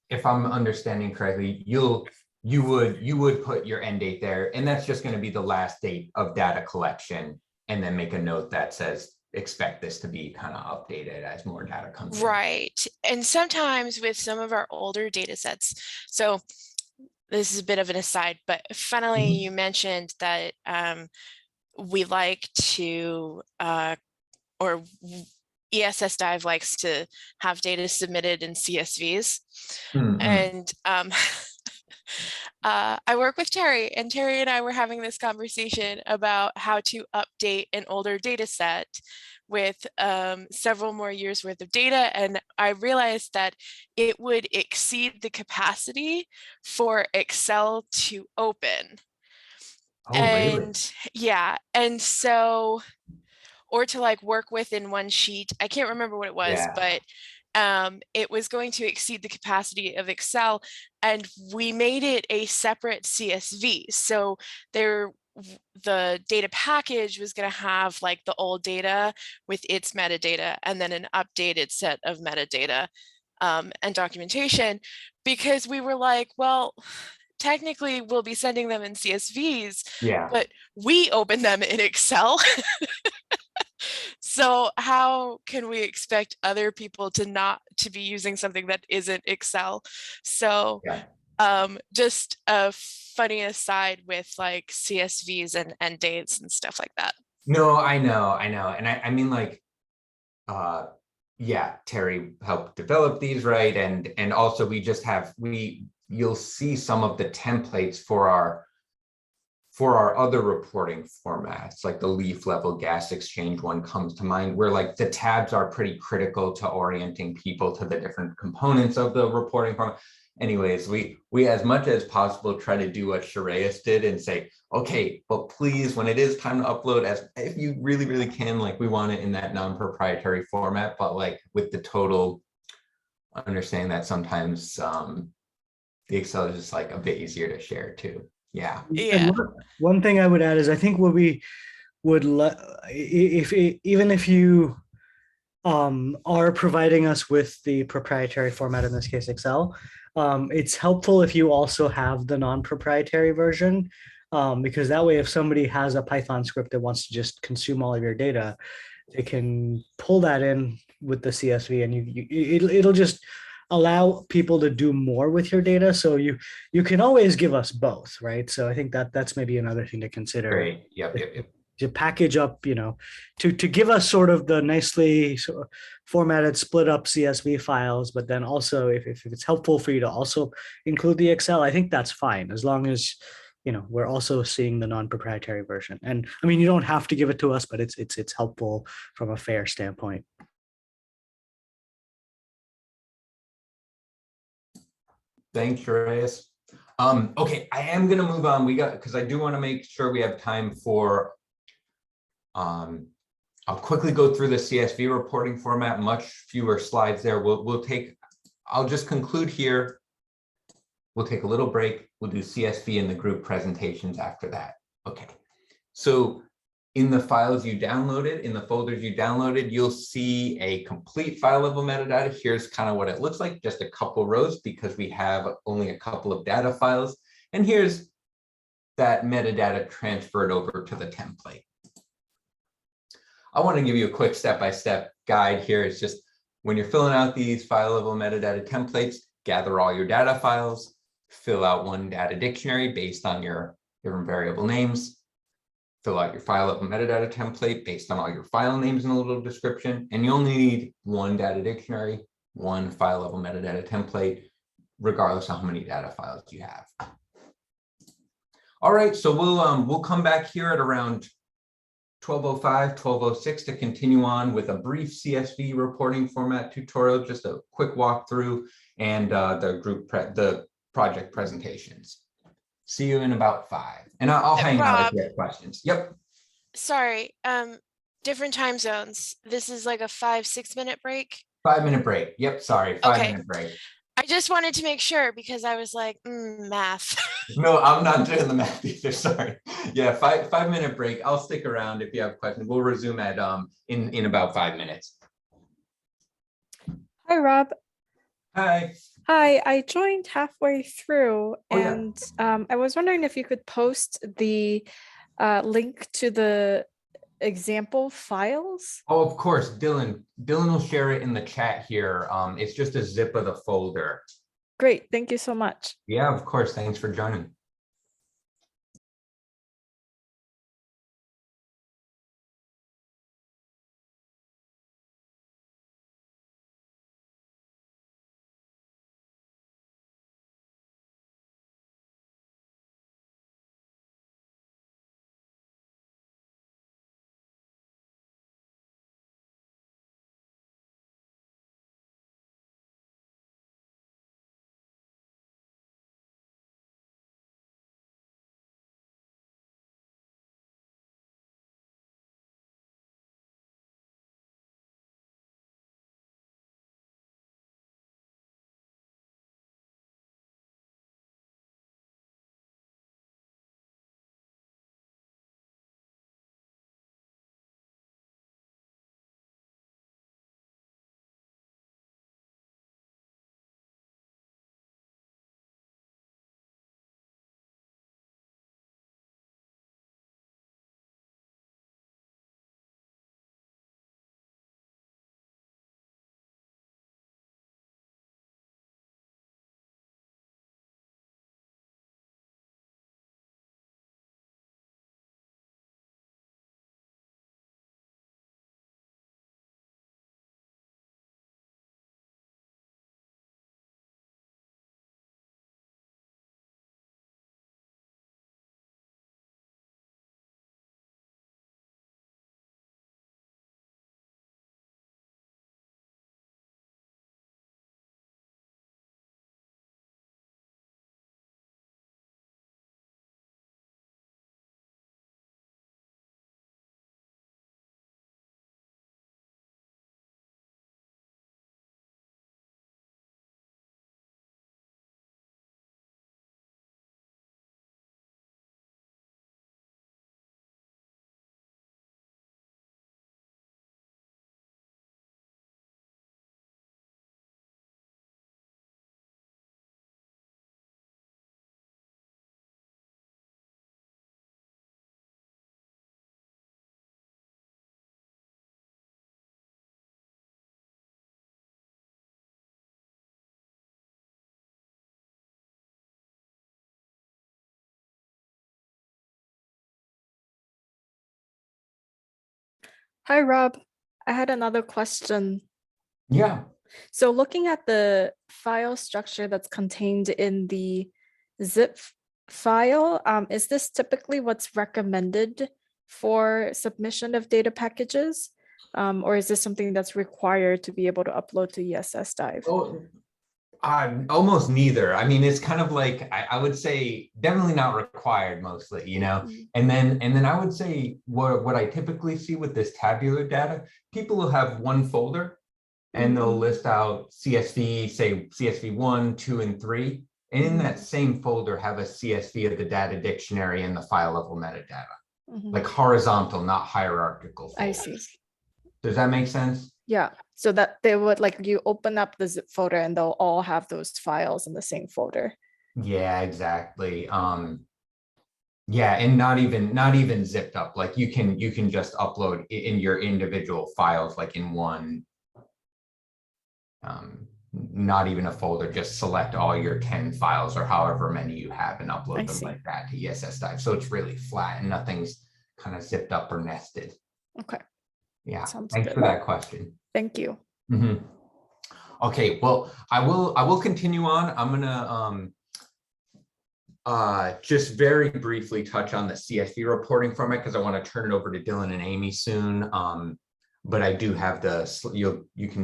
if I'm understanding correctly, you'll you would put your end date there, and that's just going to be the last date of data collection, and then make a note that says expect this to be kind of updated as more data comes in. Right. And sometimes with some of our older data sets, so this is a bit of an aside, but finally you mentioned that we like to, or ESS-DIVE likes to have data submitted in CSVs. And I work with Terry, and Terry and I were having this conversation about how to update an older data set with several more years worth of data. And I realized that it would exceed the capacity for Excel to open. Oh, And really? yeah, and so, or to like work with in one sheet. I can't remember what it was, but it was going to exceed the capacity of Excel, and we made it a separate CSV. So the data package was going to have like the old data with its metadata, and then an updated set of metadata and documentation, because we were like, well, technically we'll be sending them in CSVs, but we open them in Excel. So how can we expect other people to be using something that isn't Excel? So just a funny aside with like CSVs and dates and stuff like that. No, I know. And I mean, like, yeah, Terry helped develop these, right? And also you'll see some of the templates for our other reporting formats, like the leaf level gas exchange one comes to mind, where like the tabs are pretty critical to orienting people to the different components of the reporting format. Anyways, we as much as possible try to do what Shreyas did and say, okay, but please, when it is time to upload, as if you really, really can, like we want it in that non-proprietary format, but like with the total understanding that sometimes the Excel is just like a bit easier to share too. Yeah. One thing I would add is I think what we would even if you are providing us with the proprietary format, in this case Excel, it's helpful if you also have the non-proprietary version, because that way if somebody has a Python script that wants to just consume all of your data, they can pull that in with the CSV, and it'll just allow people to do more with your data. So you can always give us both, right? So I think that's maybe another thing to consider. Great. Yep. To package up, to give us sort of the nicely formatted, split up CSV files, but then also if it's helpful for you to also include the Excel, I think that's fine, as long as we're also seeing the non-proprietary version. And I mean, you don't have to give it to us, but it's helpful from a fair standpoint. Thanks, Shreyas. Okay, I am going to move on. Because I do want to make sure we have time for, I'll quickly go through the CSV reporting format, much fewer slides there. I'll just conclude here. We'll take a little break. We'll do CSV in the group presentations after that. Okay, so in the files you downloaded, in the folders you downloaded, you'll see a complete file level metadata. Here's kind of what it looks like, just a couple rows because we have only a couple of data files. And here's that metadata transferred over to the template. I want to give you a quick step-by-step guide here. It's just when you're filling out these file level metadata templates, gather all your data files, fill out one data dictionary based on your different variable names, fill out your file level metadata template based on all your file names and a little description. And you only need one data dictionary, one file level metadata template, regardless of how many data files you have. All right, so we'll come back here at around 12:05, 12:06 to continue on with a brief CSV reporting format tutorial, just a quick walkthrough, and the project presentations. See you in about 5. And I'll hang out if you have questions. Yep. Sorry, different time zones. This is like a 5-6 minute break. 5-minute break. Yep. Sorry. 5-minute break. I just wanted to make sure because I was like, math. No, I'm not doing the math either. Sorry. Yeah, 5-minute break. I'll stick around if you have questions. We'll resume at in about 5 minutes. Hi, Rob. Hi. Hi, I joined halfway through Oh, yeah. and I was wondering if you could post the link to the example files. Oh, of course, Dylan. Dylan will share it in the chat here. It's just a zip of the folder. Great, thank you so much. Yeah, of course. Thanks for joining. Hi, Rob. I had another question. Yeah. So looking at the file structure that's contained in the zip file, is this typically what's recommended for submission of data packages? Or is this something that's required to be able to upload to ESS-DIVE? Oh, almost neither. I mean, it's kind of like I would say definitely not required mostly, you know. And then I would say what I typically see with this tabular data, people will have one folder and they'll list out CSV, say CSV 1, 2, and 3. And in that same folder have a CSV of the data dictionary and the file level metadata, like horizontal, not hierarchical folders. I see. Does that make sense? Yeah, so that they would like you open up the zip folder and they'll all have those files in the same folder. Yeah, exactly. Yeah, and not even zipped up. Like you can just upload in your individual files, like in one, not even a folder, just select all your 10 files or however many you have and upload them like that to ESS-DIVE. So it's really flat and nothing's kind of zipped up or nested. Okay. Yeah, Sounds thanks good. for that question. Thank you. Okay, well, I will continue on. I'm gonna just very briefly touch on the CSV reporting format because I want to turn it over to Dylan and Amy soon. But I do have the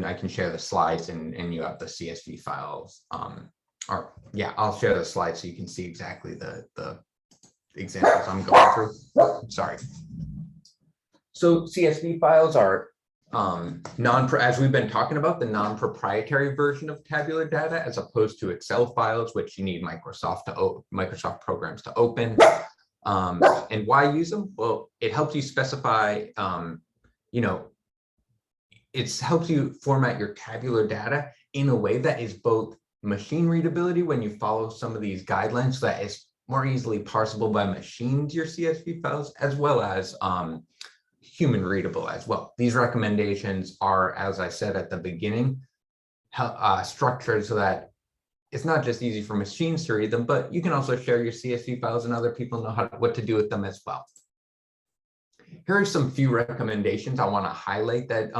I can share the slides and you have the CSV files. Or yeah, I'll share the slides so you can see exactly the examples I'm going through. Sorry. So CSV files are as we've been talking about, the non-proprietary version of tabular data, as opposed to Excel files, which you need Microsoft programs to open. And why use them? Well, it helps you specify, you know, it helps you format your tabular data in a way that is both machine readability when you follow some of these guidelines, so that is more easily parsable by machines, your CSV files, as well as human readable as well. These recommendations are, as I said at the beginning, structured so that it's not just easy for machines to read them, but you can also share your CSV files and other people know what to do with them as well. Here are some few recommendations I want to highlight that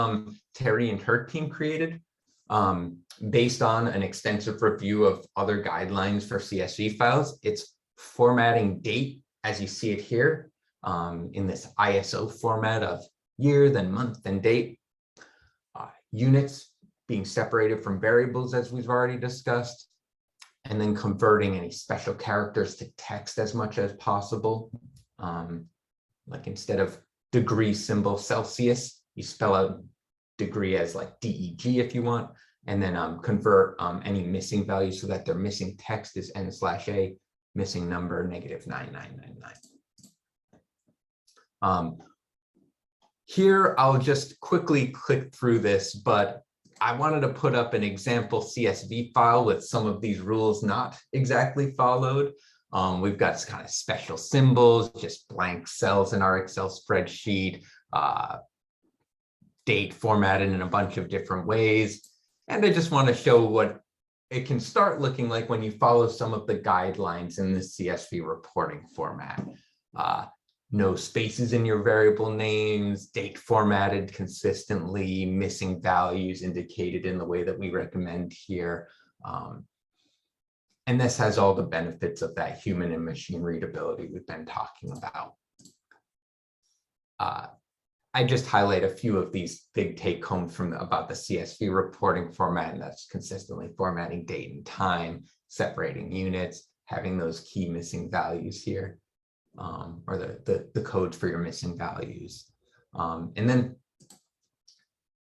Terry and her team created based on an extensive review of other guidelines for CSV files. It's formatting date, as you see it here, in this ISO format of year, then month, then date. Units being separated from variables, as we've already discussed, and then converting any special characters to text as much as possible. Like instead of degree symbol Celsius, you spell out degree as like DEG if you want, and then convert any missing values so that their missing text is n/a, missing number -9999. Here, I'll just quickly click through this, but I wanted to put up an example CSV file with some of these rules not exactly followed. We've got kind of special symbols, just blank cells in our Excel spreadsheet, date formatted in a bunch of different ways. And I just want to show what it can start looking like when you follow some of the guidelines in the CSV reporting format. No spaces in your variable names, date formatted consistently, missing values indicated in the way that we recommend here. And this has all the benefits of that human and machine readability we've been talking about. I just highlight a few of these big take homes about the CSV reporting format, and that's consistently formatting date and time, separating units, having those key missing values here, or the codes for your missing values. And then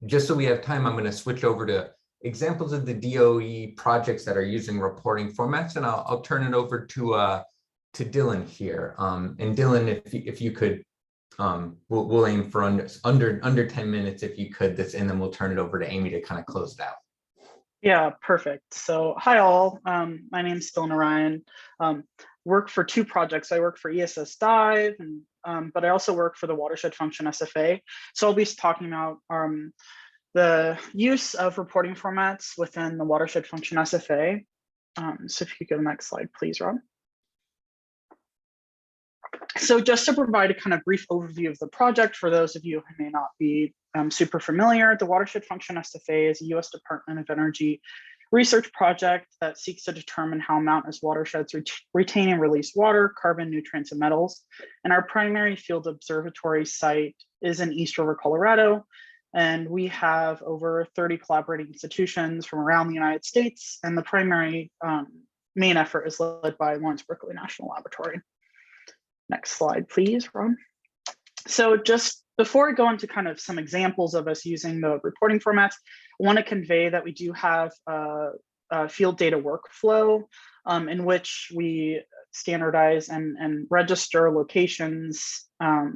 just so we have time, I'm going to switch over to examples of the DOE projects that are using reporting formats, and I'll turn it over to Dylan here. And Dylan, if you could, we'll aim for under 10 minutes if you could, and then we'll turn it over to Amy to kind of close it out. Yeah, perfect. So hi all, my name's Dylan Orion. Work for two projects. I work for ESS-DIVE, but I also work for the watershed function SFA. So I'll be talking about the use of reporting formats within the watershed function SFA. So if you could go to the next slide, please, Rob. So just to provide a kind of brief overview of the project for those of you who may not be super familiar, the watershed function SFA is a U.S. Department of Energy research project that seeks to determine how mountainous watersheds retain and release water, carbon, nutrients, and metals. And our primary field observatory site is in East River, Colorado. And we have over 30 collaborating institutions from around the United States. And the primary main effort is led by Lawrence Berkeley National Laboratory. Next slide, please, Ron. So just before I go into kind of some examples of us using the reporting formats, I want to convey that we do have a field data workflow in which we standardize and register locations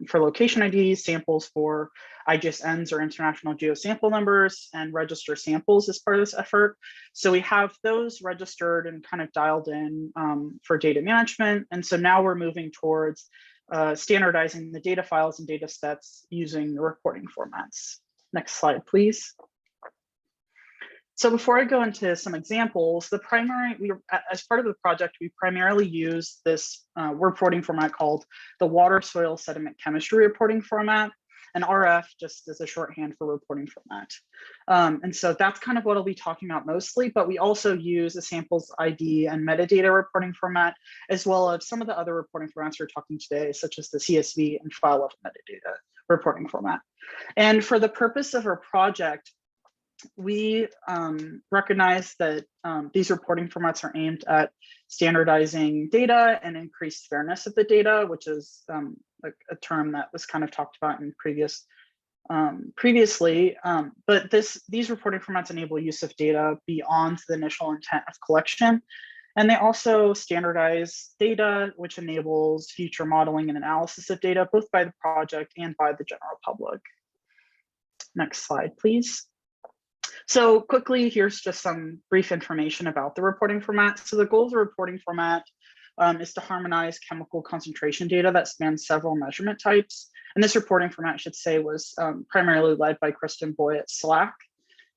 for location IDs, samples for IGSNs or international geosample numbers, and register samples as part of this effort. So we have those registered and kind of dialed in for data management. And so now we're moving towards standardizing the data files and data sets using the reporting formats. Next slide, please. So before I go into some examples, as part of the project, we primarily use this reporting format called the Water, Soil, Sediment Chemistry Reporting Format, and RF just as a shorthand for reporting format. And so that's kind of what I'll be talking about mostly, but we also use a samples ID and metadata reporting format, as well as some of the other reporting formats we're talking today, such as the CSV and file level metadata reporting format. And for the purpose of our project, we recognize that these reporting formats are aimed at standardizing data and increased fairness of the data, which is a term that was kind of talked about in previously. But these reporting formats enable use of data beyond the initial intent of collection. And they also standardize data, which enables future modeling and analysis of data, both by the project and by the general public. Next slide, please. So quickly, here's just some brief information about the reporting format. So the goal of the reporting format is to harmonize chemical concentration data that spans several measurement types. And this reporting format, I should say, was primarily led by Kristen Boy at Slack.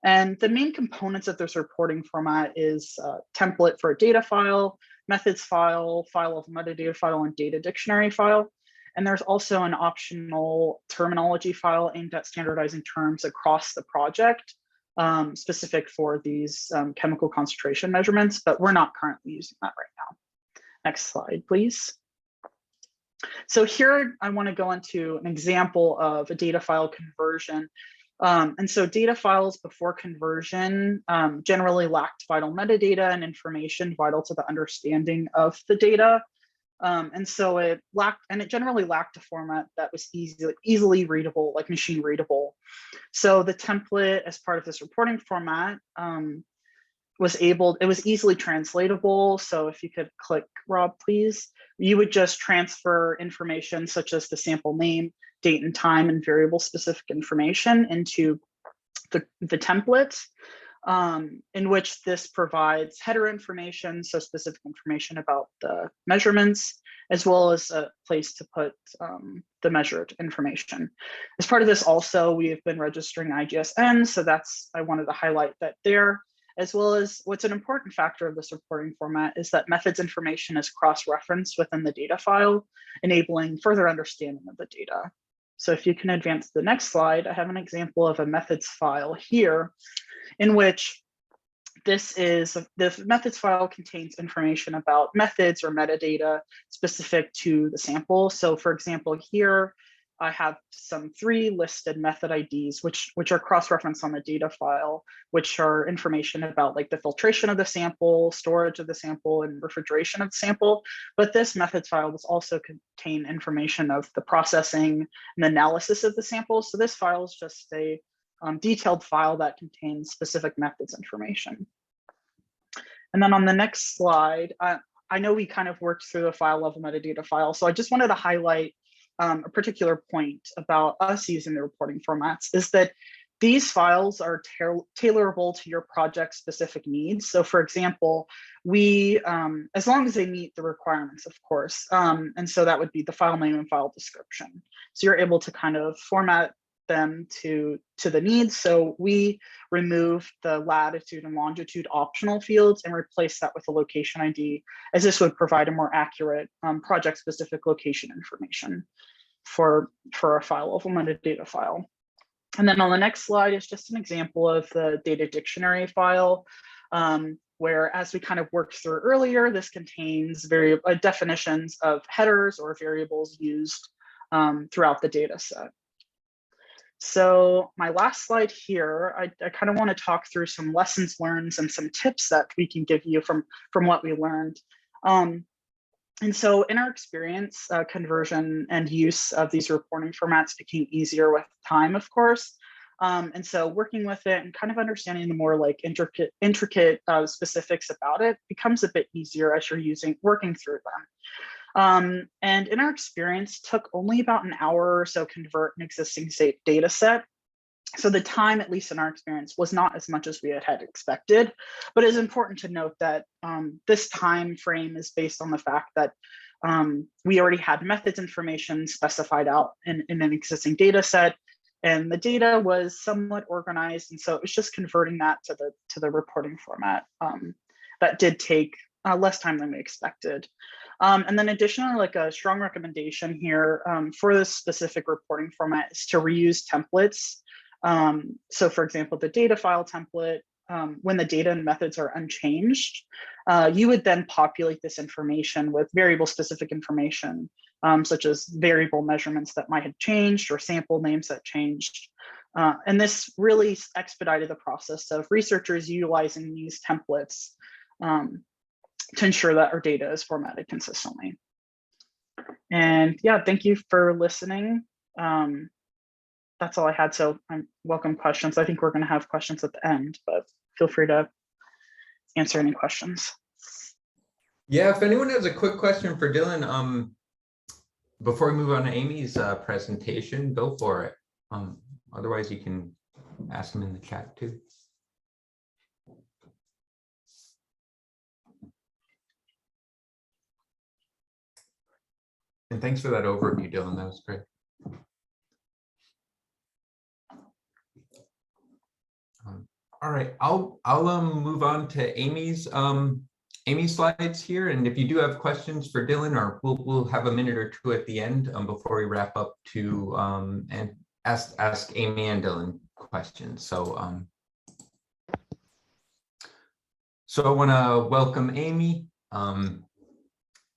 And the main components of this reporting format is template for a data file, methods file, file of metadata file, and data dictionary file. And there's also an optional terminology file aimed at standardizing terms across the project, specific for these chemical concentration measurements, but we're not currently using that right now. Next slide, please. So here I want to go into an example of a data file conversion. And so data files before conversion generally lacked vital metadata and information vital to the understanding of the data. And so it generally lacked a format that was easily readable, like machine readable. So the template as part of this reporting format it was easily translatable. So if you could click, Rob, please, you would just transfer information such as the sample name, date and time, and variable specific information into the template, in which this provides header information, so specific information about the measurements, as well as a place to put the measured information. As part of this also, we have been registering IGSN, so I wanted to highlight that there, as well as what's an important factor of this reporting format is that methods information is cross-referenced within the data file, enabling further understanding of the data. So if you can advance to the next slide, I have an example of a methods file here, in which the methods file contains information about methods or metadata specific to the sample. So for example, here I have some 3 listed method IDs, which are cross-referenced on the data file, which are information about like the filtration of the sample, storage of the sample, and refrigeration of the sample. But this methods file will also contain information of the processing and analysis of the sample. So this file is just a detailed file that contains specific methods information. And then on the next slide, I know we kind of worked through the file level metadata file, so I just wanted to highlight a particular point about us using the reporting formats is that these files are tailorable to your project specific needs. So for example, we, as long as they meet the requirements, of course, and so that would be the file name and file description. So you're able to kind of format them to the needs. So we remove the latitude and longitude optional fields and replace that with a location ID, as this would provide a more accurate project specific location information for a file level metadata file. And then on the next slide is just an example of the data dictionary file, where, as we kind of worked through earlier, this contains definitions of headers or variables used throughout the data set. So my last slide here, I kind of want to talk through some lessons learned and some tips that we can give you from what we learned. And so in our experience, conversion and use of these reporting formats became easier with time, of course. And so working with it and kind of understanding the more like intricate specifics about it becomes a bit easier as you're working through them. And in our experience, took only about an hour or so convert an existing data set. So the time, at least in our experience, was not as much as we had expected, but it's important to note that this time frame is based on the fact that we already had methods information specified out in an existing data set, and the data was somewhat organized. And so it was just converting that to the reporting format that did take less time than we expected. And then additionally, like a strong recommendation here for this specific reporting format is to reuse templates. So for example, the data file template, when the data and methods are unchanged, you would then populate this information with variable specific information, such as variable measurements that might have changed or sample names that changed. And this really expedited the process of researchers utilizing these templates to ensure that our data is formatted consistently. And yeah, thank you for listening. That's all I had. So I welcome questions. I think we're going to have questions at the end, but feel free to answer any questions. Yeah, if anyone has a quick question for Dylan, before we move on to Amy's presentation, go for it. Otherwise, you can ask them in the chat too. And thanks for that overview, Dylan. That was great. All right, I'll move on to Amy's slides here, and if you do have questions for Dylan, or we'll have a minute or two at the end before we wrap up to and ask Amy and Dylan questions. So I want to welcome Amy.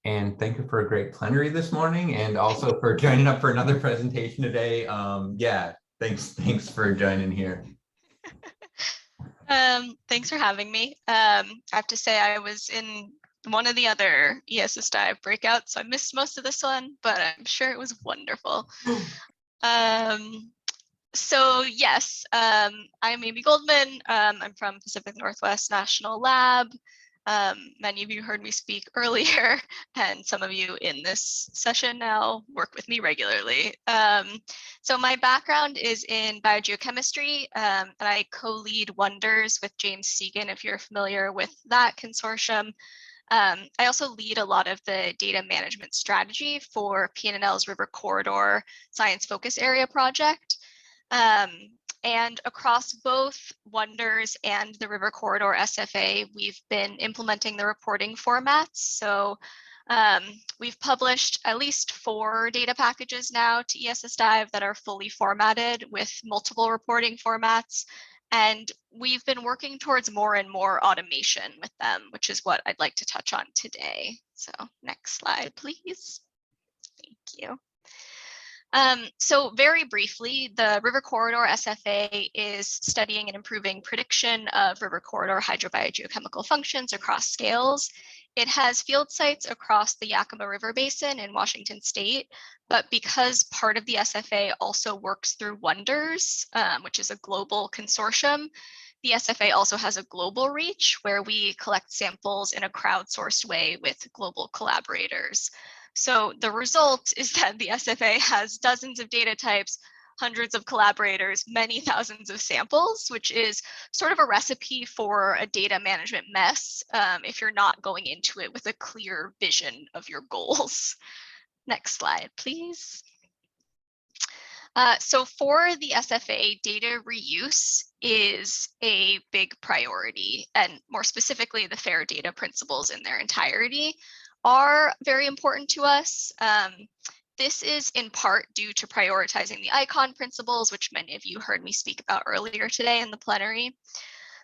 And thank you for a great plenary this morning, and also for joining up for another presentation today. Yeah, thanks for joining here. Thanks for having me. I have to say I was in one of the other ESS-DIVE breakouts, so I missed most of this one, but I'm sure it was wonderful. So yes, I'm Amy Goldman. I'm from Pacific Northwest National Lab. Many of you heard me speak earlier, and some of you in this session now work with me regularly. So my background is in biogeochemistry, and I co-lead Wonders with James Segan, if you're familiar with that consortium. I also lead a lot of the data management strategy for PNNL's River Corridor Science Focus Area project. And across both Wonders and the River Corridor SFA, we've been implementing the reporting formats. So we've published at least 4 data packages now to ESS-DIVE that are fully formatted with multiple reporting formats. And we've been working towards more and more automation with them, which is what I'd like to touch on today. So next slide, please. Thank you. So very briefly, the River Corridor SFA is studying and improving prediction of river corridor hydrobiogeochemical functions across scales. It has field sites across the Yakima River Basin in Washington State, but because part of the SFA also works through Wonders, which is a global consortium, the SFA also has a global reach where we collect samples in a crowdsourced way with global collaborators. So the result is that the SFA has dozens of data types, hundreds of collaborators, many thousands of samples, which is sort of a recipe for a data management mess if you're not going into it with a clear vision of your goals. Next slide, please. So for the SFA, data reuse is a big priority, and more specifically, the FAIR data principles in their entirety are very important to us. This is in part due to prioritizing the ICON principles, which many of you heard me speak about earlier today in the plenary.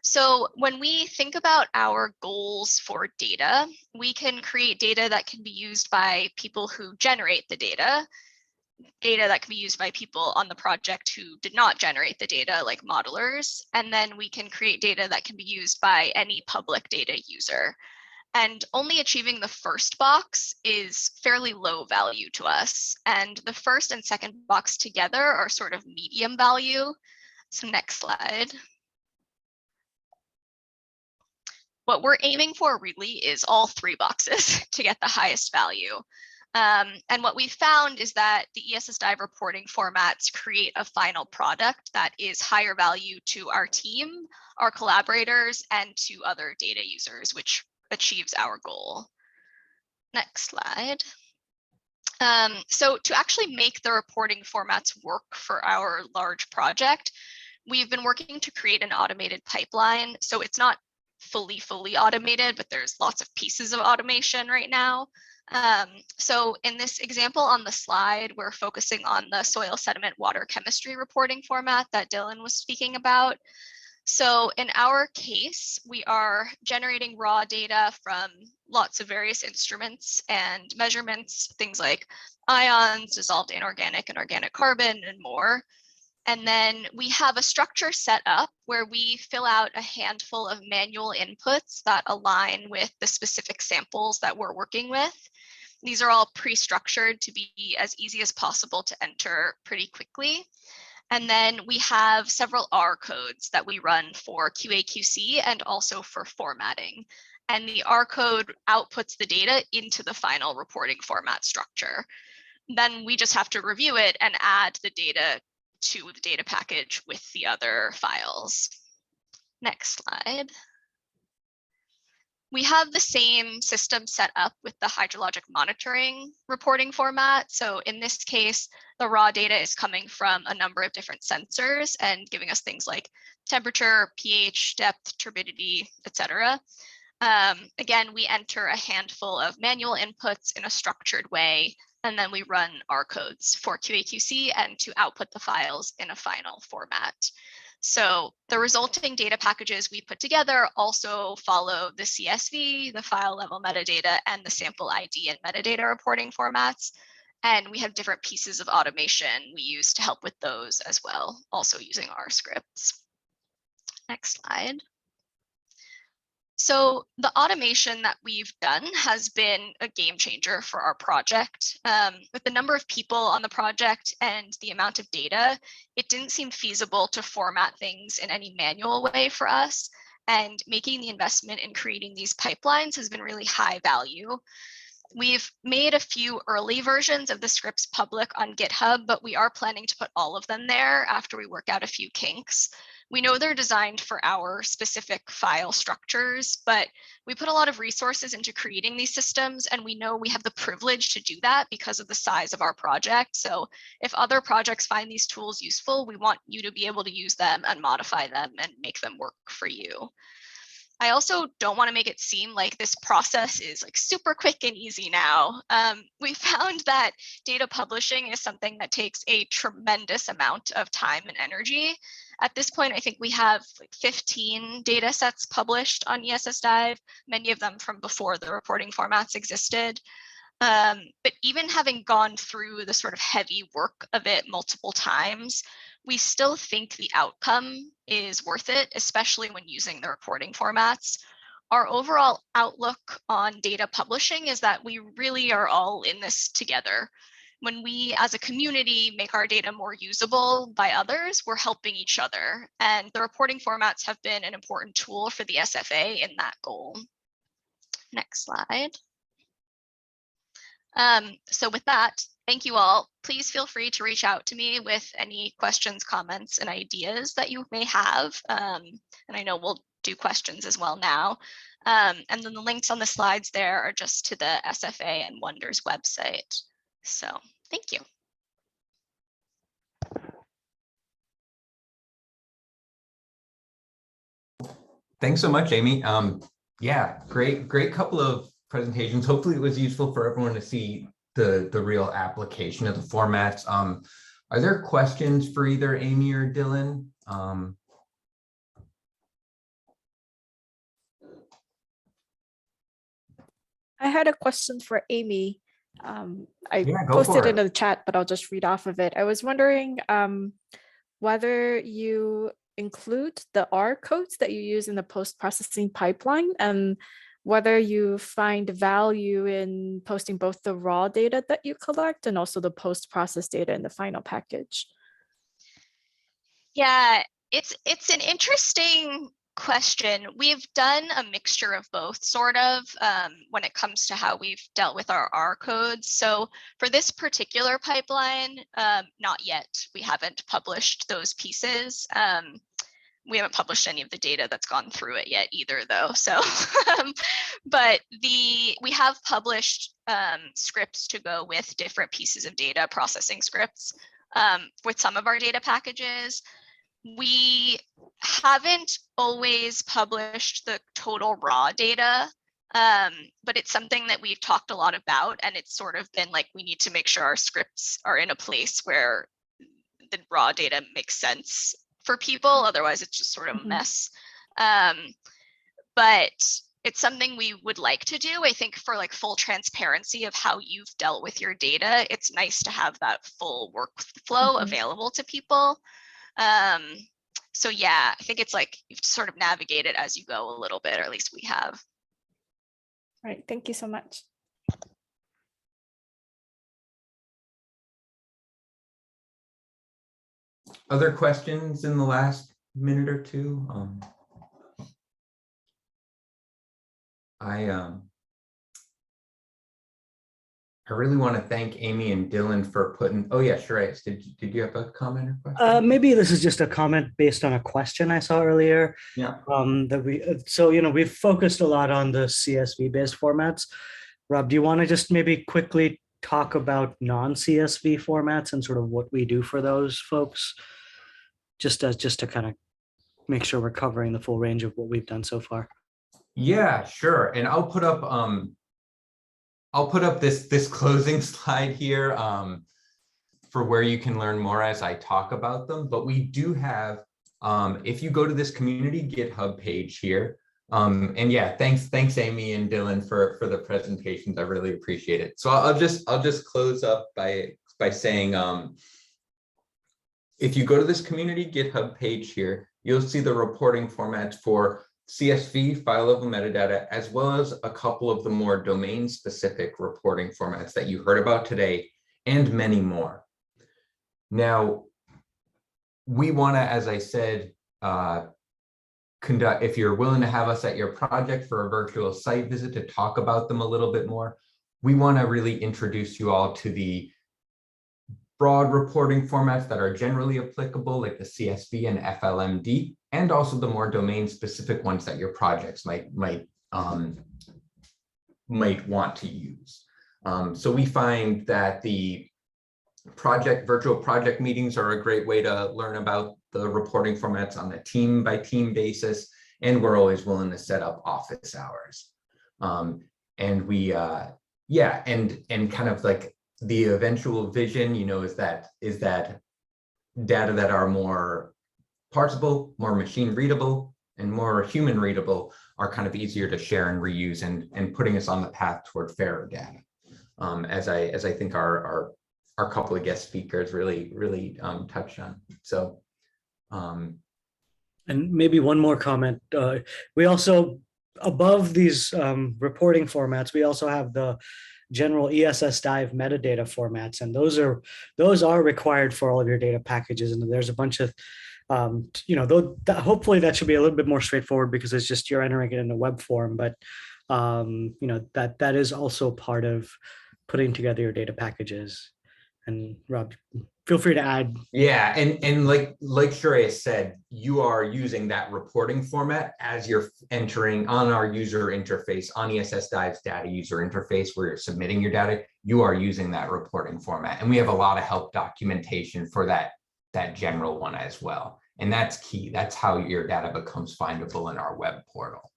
So when we think about our goals for data, we can create data that can be used by people who generate the data that can be used by people on the project who did not generate the data, like modelers, and then we can create data that can be used by any public data user. And only achieving the first box is fairly low value to us. And the first and second box together are sort of medium value. So next slide. What we're aiming for really is all 3 boxes to get the highest value. And what we found is that the ESS-DIVE reporting formats create a final product that is higher value to our team, our collaborators, and to other data users, which achieves our goal. Next slide. So to actually make the reporting formats work for our large project, we've been working to create an automated pipeline. So it's not fully automated, but there's lots of pieces of automation right now. So in this example on the slide, we're focusing on the soil sediment water chemistry reporting format that Dylan was speaking about. So in our case, we are generating raw data from lots of various instruments and measurements, things like ions, dissolved inorganic and organic carbon, and more. And then we have a structure set up where we fill out a handful of manual inputs that align with the specific samples that we're working with. These are all pre-structured to be as easy as possible to enter pretty quickly. And then we have several R codes that we run for QA/QC and also for formatting. And the R code outputs the data into the final reporting format structure. Then we just have to review it and add the data to the data package with the other files. Next slide. We have the same system set up with the hydrologic monitoring reporting format. So in this case, the raw data is coming from a number of different sensors and giving us things like temperature, pH, depth, turbidity, etc. Again, we enter a handful of manual inputs in a structured way, and then we run our codes for QA/QC and to output the files in a final format. So the resulting data packages we put together also follow the CSV, the file level metadata, and the sample ID and metadata reporting formats. And we have different pieces of automation we use to help with those as well, also using our scripts. Next slide. So the automation that we've done has been a game changer for our project. With the number of people on the project and the amount of data, it didn't seem feasible to format things in any manual way for us. And making the investment in creating these pipelines has been really high value. We've made a few early versions of the scripts public on GitHub, but we are planning to put all of them there after we work out a few kinks. We know they're designed for our specific file structures, but we put a lot of resources into creating these systems, and we know we have the privilege to do that because of the size of our project. So if other projects find these tools useful, we want you to be able to use them and modify them and make them work for you. I also don't want to make it seem like this process is like super quick and easy now. We found that data publishing is something that takes a tremendous amount of time and energy. At this point, I think we have like 15 data sets published on ESS-DIVE, many of them from before the reporting formats existed. But even having gone through the sort of heavy work of it multiple times, we still think the outcome is worth it, especially when using the reporting formats. Our overall outlook on data publishing is that we really are all in this together. When we as a community make our data more usable by others, we're helping each other. And the reporting formats have been an important tool for the SFA in that goal. Next slide. So with that, thank you all. Please feel free to reach out to me with any questions, comments, and ideas that you may have. And I know we'll do questions as well now. And then the links on the slides there are just to the SFA and Wonders website. So thank you. Thanks so much, Amy. Yeah, great couple of presentations. Hopefully it was useful for everyone to see the real application of the formats. Are there questions for either Amy or Dylan? I had a question for Amy. I Yeah, go posted for it in it. the chat, but I'll just read off of it. I was wondering whether you include the R codes that you use in the post-processing pipeline, and whether you find value in posting both the raw data that you collect and also the post-process data in the final package. Yeah, it's an interesting question. We've done a mixture of both, sort of, when it comes to how we've dealt with our R codes. So for this particular pipeline, not yet. We haven't published those pieces. We haven't published any of the data that's gone through it yet either, though. So, but we have published scripts to go with different pieces of data, processing scripts with some of our data packages. We haven't always published the total raw data, but it's something that we've talked a lot about, and it's sort of been like, we need to make sure our scripts are in a place where the raw data makes sense for people, otherwise it's just sort of a mess. But it's something we would like to do. I think for like full transparency of how you've dealt with your data, it's nice to have that full workflow available to people. So yeah, I think it's like you've sort of navigate it as you go a little bit, or at least we have. All right, thank you so much. Other questions in the last minute or two? I really want to thank Amy and Dylan for putting, oh yeah, sure. Did you have a comment or question? Maybe this is just a comment based on a question I saw earlier. Yeah. We've focused a lot on the CSV based formats. Rob, do you want to just maybe quickly talk about non-CSV formats and sort of what we do for those folks? Just to kind of make sure we're covering the full range of what we've done so far. Yeah, sure. And I'll put up this closing slide here for where you can learn more as I talk about them. But we do have, if you go to this community GitHub page here, and yeah, thanks Amy and Dylan for the presentations. I really appreciate it. So I'll just close up by saying, if you go to this community GitHub page here, you'll see the reporting formats for CSV, file level metadata, as well as a couple of the more domain specific reporting formats that you heard about today, and many more. Now, we want to, as I said, if you're willing to have us at your project for a virtual site visit to talk about them a little bit more, we want to really introduce you all to the broad reporting formats that are generally applicable, like the CSV and FLMD, and also the more domain specific ones that your projects might want to use. So we find that the virtual project meetings are a great way to learn about the reporting formats on a team by team basis, and we're always willing to set up office hours. And we, and kind of like the eventual vision, is that data that are more parsable, more machine readable, and more human readable are kind of easier to share and reuse, and putting us on the path toward fairer data. As I think our couple of guest speakers really touched on. So, and maybe one more comment. We also, above these reporting formats, we also have the general ESS-DIVE metadata formats, and those are required for all of your data packages. And there's a bunch of, hopefully that should be a little bit more straightforward because it's just you're entering it in a web form. But that is also part of putting together your data packages. And Rob, feel free to add. Yeah, and like Shreyas said, you are using that reporting format as you're entering on our user interface, on ESS-DIVE's data user interface where you're submitting your data. You are using that reporting format, and we have a lot of help documentation for that general one as well. And that's key. That's how your data becomes findable in our web portal.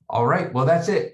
All right, well, that's it.